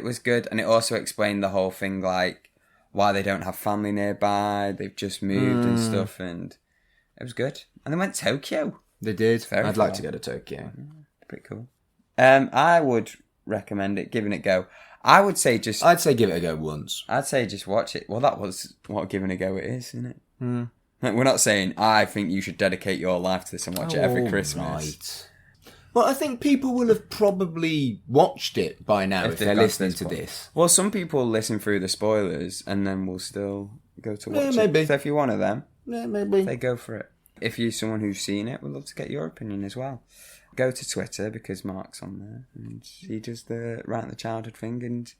Speaker 3: was good. And it also explained the whole thing, like, why they don't have family nearby. They've just moved and stuff. And it was good. And they went to Tokyo.
Speaker 2: They did.
Speaker 3: Very
Speaker 2: I'd
Speaker 3: far.
Speaker 2: like to go to Tokyo.
Speaker 3: Pretty cool. I would recommend it, giving it a go. I'd say give it a go once. I'd say just watch it. Well, that was what giving a go it is, isn't it? Like, we're not saying I think you should dedicate your life to this and watch it every Christmas.
Speaker 2: Right. Well, I think people will have probably watched it by now if they're listening to this.
Speaker 3: Well, some people listen through the spoilers and then will still go to watch it.
Speaker 2: Maybe.
Speaker 3: So if you're one of them,
Speaker 2: maybe.
Speaker 3: they go for it. If you're someone who's seen it, we'd love to get your opinion as well. Go to Twitter because Mark's on there and he does the Right in the Childhood thing and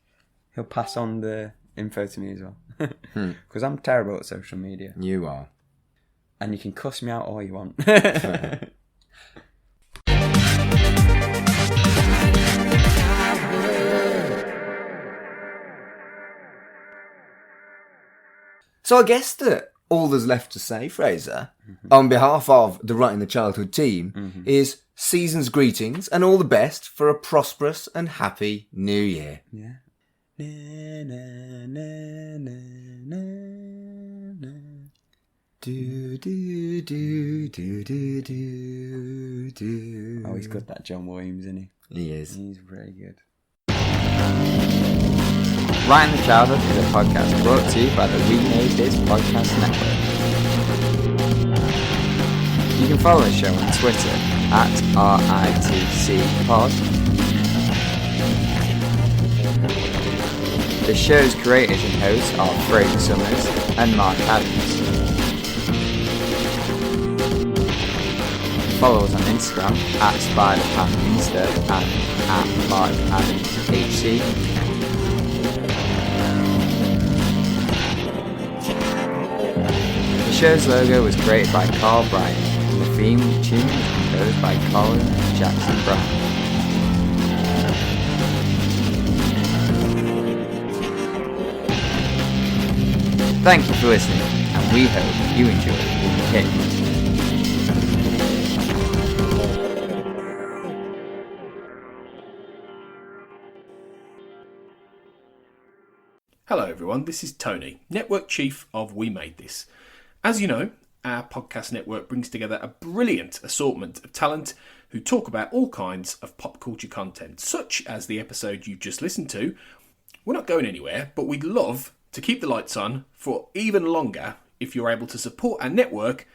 Speaker 3: he'll pass on the info to me as well. Because I'm terrible at social media.
Speaker 2: You are.
Speaker 3: And you can cuss me out all you want.
Speaker 2: So I guess that all there's left to say, Fraser, on behalf of the Right in the Childhood team, is season's greetings and all the best for a prosperous and happy new year.
Speaker 3: Yeah.
Speaker 2: Do, do, do, do, do, do, do.
Speaker 3: Oh, he's got that John Williams, isn't he?
Speaker 2: He is.
Speaker 3: He's very good. Right in the Childhood is a podcast brought to you by the We Made This Podcast Network. You can follow the show on Twitter at RITCpod. The show's creators and hosts are Fraser Summers and Mark Adams. Follow us on Instagram at SpiderPathInsta and at MarkAdamsHC. The show's logo was created by Carl Bryant, and the theme tune was composed by Colin Jackson Brown. Thank you for listening, and we hope you enjoy the kick.
Speaker 1: Hello everyone, this is Tony, Network Chief of We Made This. As you know, our podcast network brings together a brilliant assortment of talent who talk about all kinds of pop culture content, such as the episode you just listened to. We're not going anywhere, but we'd love to keep the lights on for even longer if you're able to support our network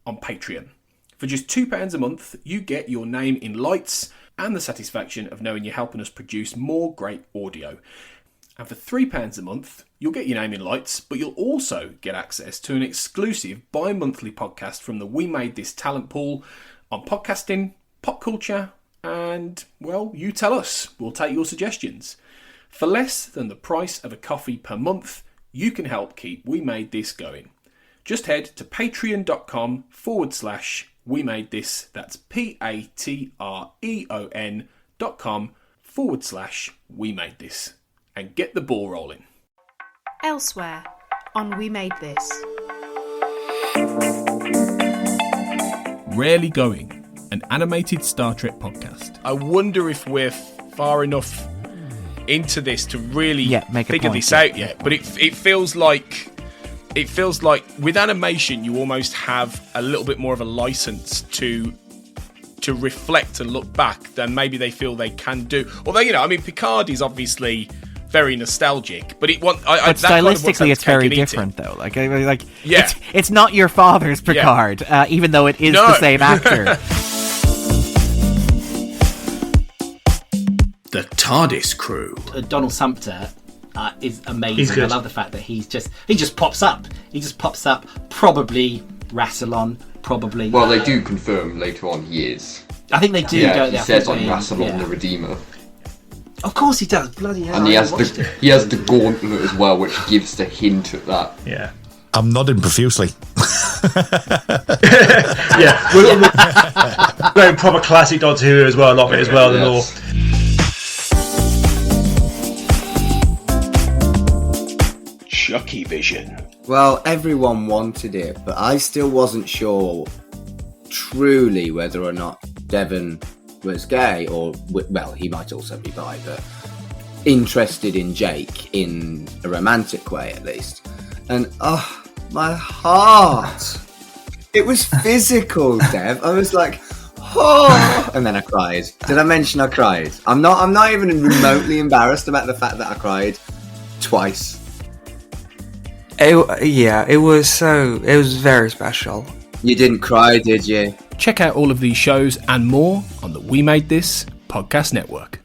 Speaker 1: on Patreon. For just £2 a month, you get your name in lights and the satisfaction of knowing you're helping us produce more great audio. And for £3 a month, you'll get your name in lights, but you'll also get access to an exclusive bi-monthly podcast from the We Made This talent pool on podcasting, pop culture, and, well, you tell us. We'll take your suggestions. For less than the price of a coffee per month, you can help keep We Made This going. Just head to patreon.com/We Made This. That's patreon.com/We Made This. And get the ball rolling.
Speaker 4: Elsewhere on We Made This.
Speaker 1: Rarely Going, an animated Star Trek podcast. I wonder if we're far enough into this to really figure this out yet. But it feels like with animation you almost have a little bit more of a license to reflect and look back than maybe they feel they can do. Although, Picard is obviously very nostalgic. But
Speaker 5: but stylistically, it's very different, though. Like
Speaker 1: yeah.
Speaker 5: it's not your father's Picard, even though it is the same actor.
Speaker 1: The TARDIS crew.
Speaker 6: Donald Sumpter is amazing. I love the fact that he just pops up. He just pops up. Probably Rassilon. Probably.
Speaker 7: Well, they do confirm later on he is.
Speaker 6: I think they do.
Speaker 7: Yeah,
Speaker 6: don't they?
Speaker 7: he says on Rassilon the Redeemer.
Speaker 6: Of course he does. Bloody hell!
Speaker 7: And he has the gauntlet as well, which gives the hint at that.
Speaker 8: Yeah.
Speaker 9: I'm nodding profusely.
Speaker 8: Yeah, we're going proper classic Doctor Who as well, a lot of it as well. Yes.
Speaker 1: Chucky Vision.
Speaker 2: Well, everyone wanted it, but I still wasn't sure truly whether or not Devon was gay, or, well, he might also be bi, but interested in Jake in a romantic way at least. And, oh, my heart. It was physical, Dev. I was like, oh, and then I cried. Did I mention I cried? I'm not even remotely embarrassed about the fact that I cried twice.
Speaker 10: It was very special.
Speaker 2: You didn't cry, did you?
Speaker 1: Check out all of these shows and more on the We Made This podcast network.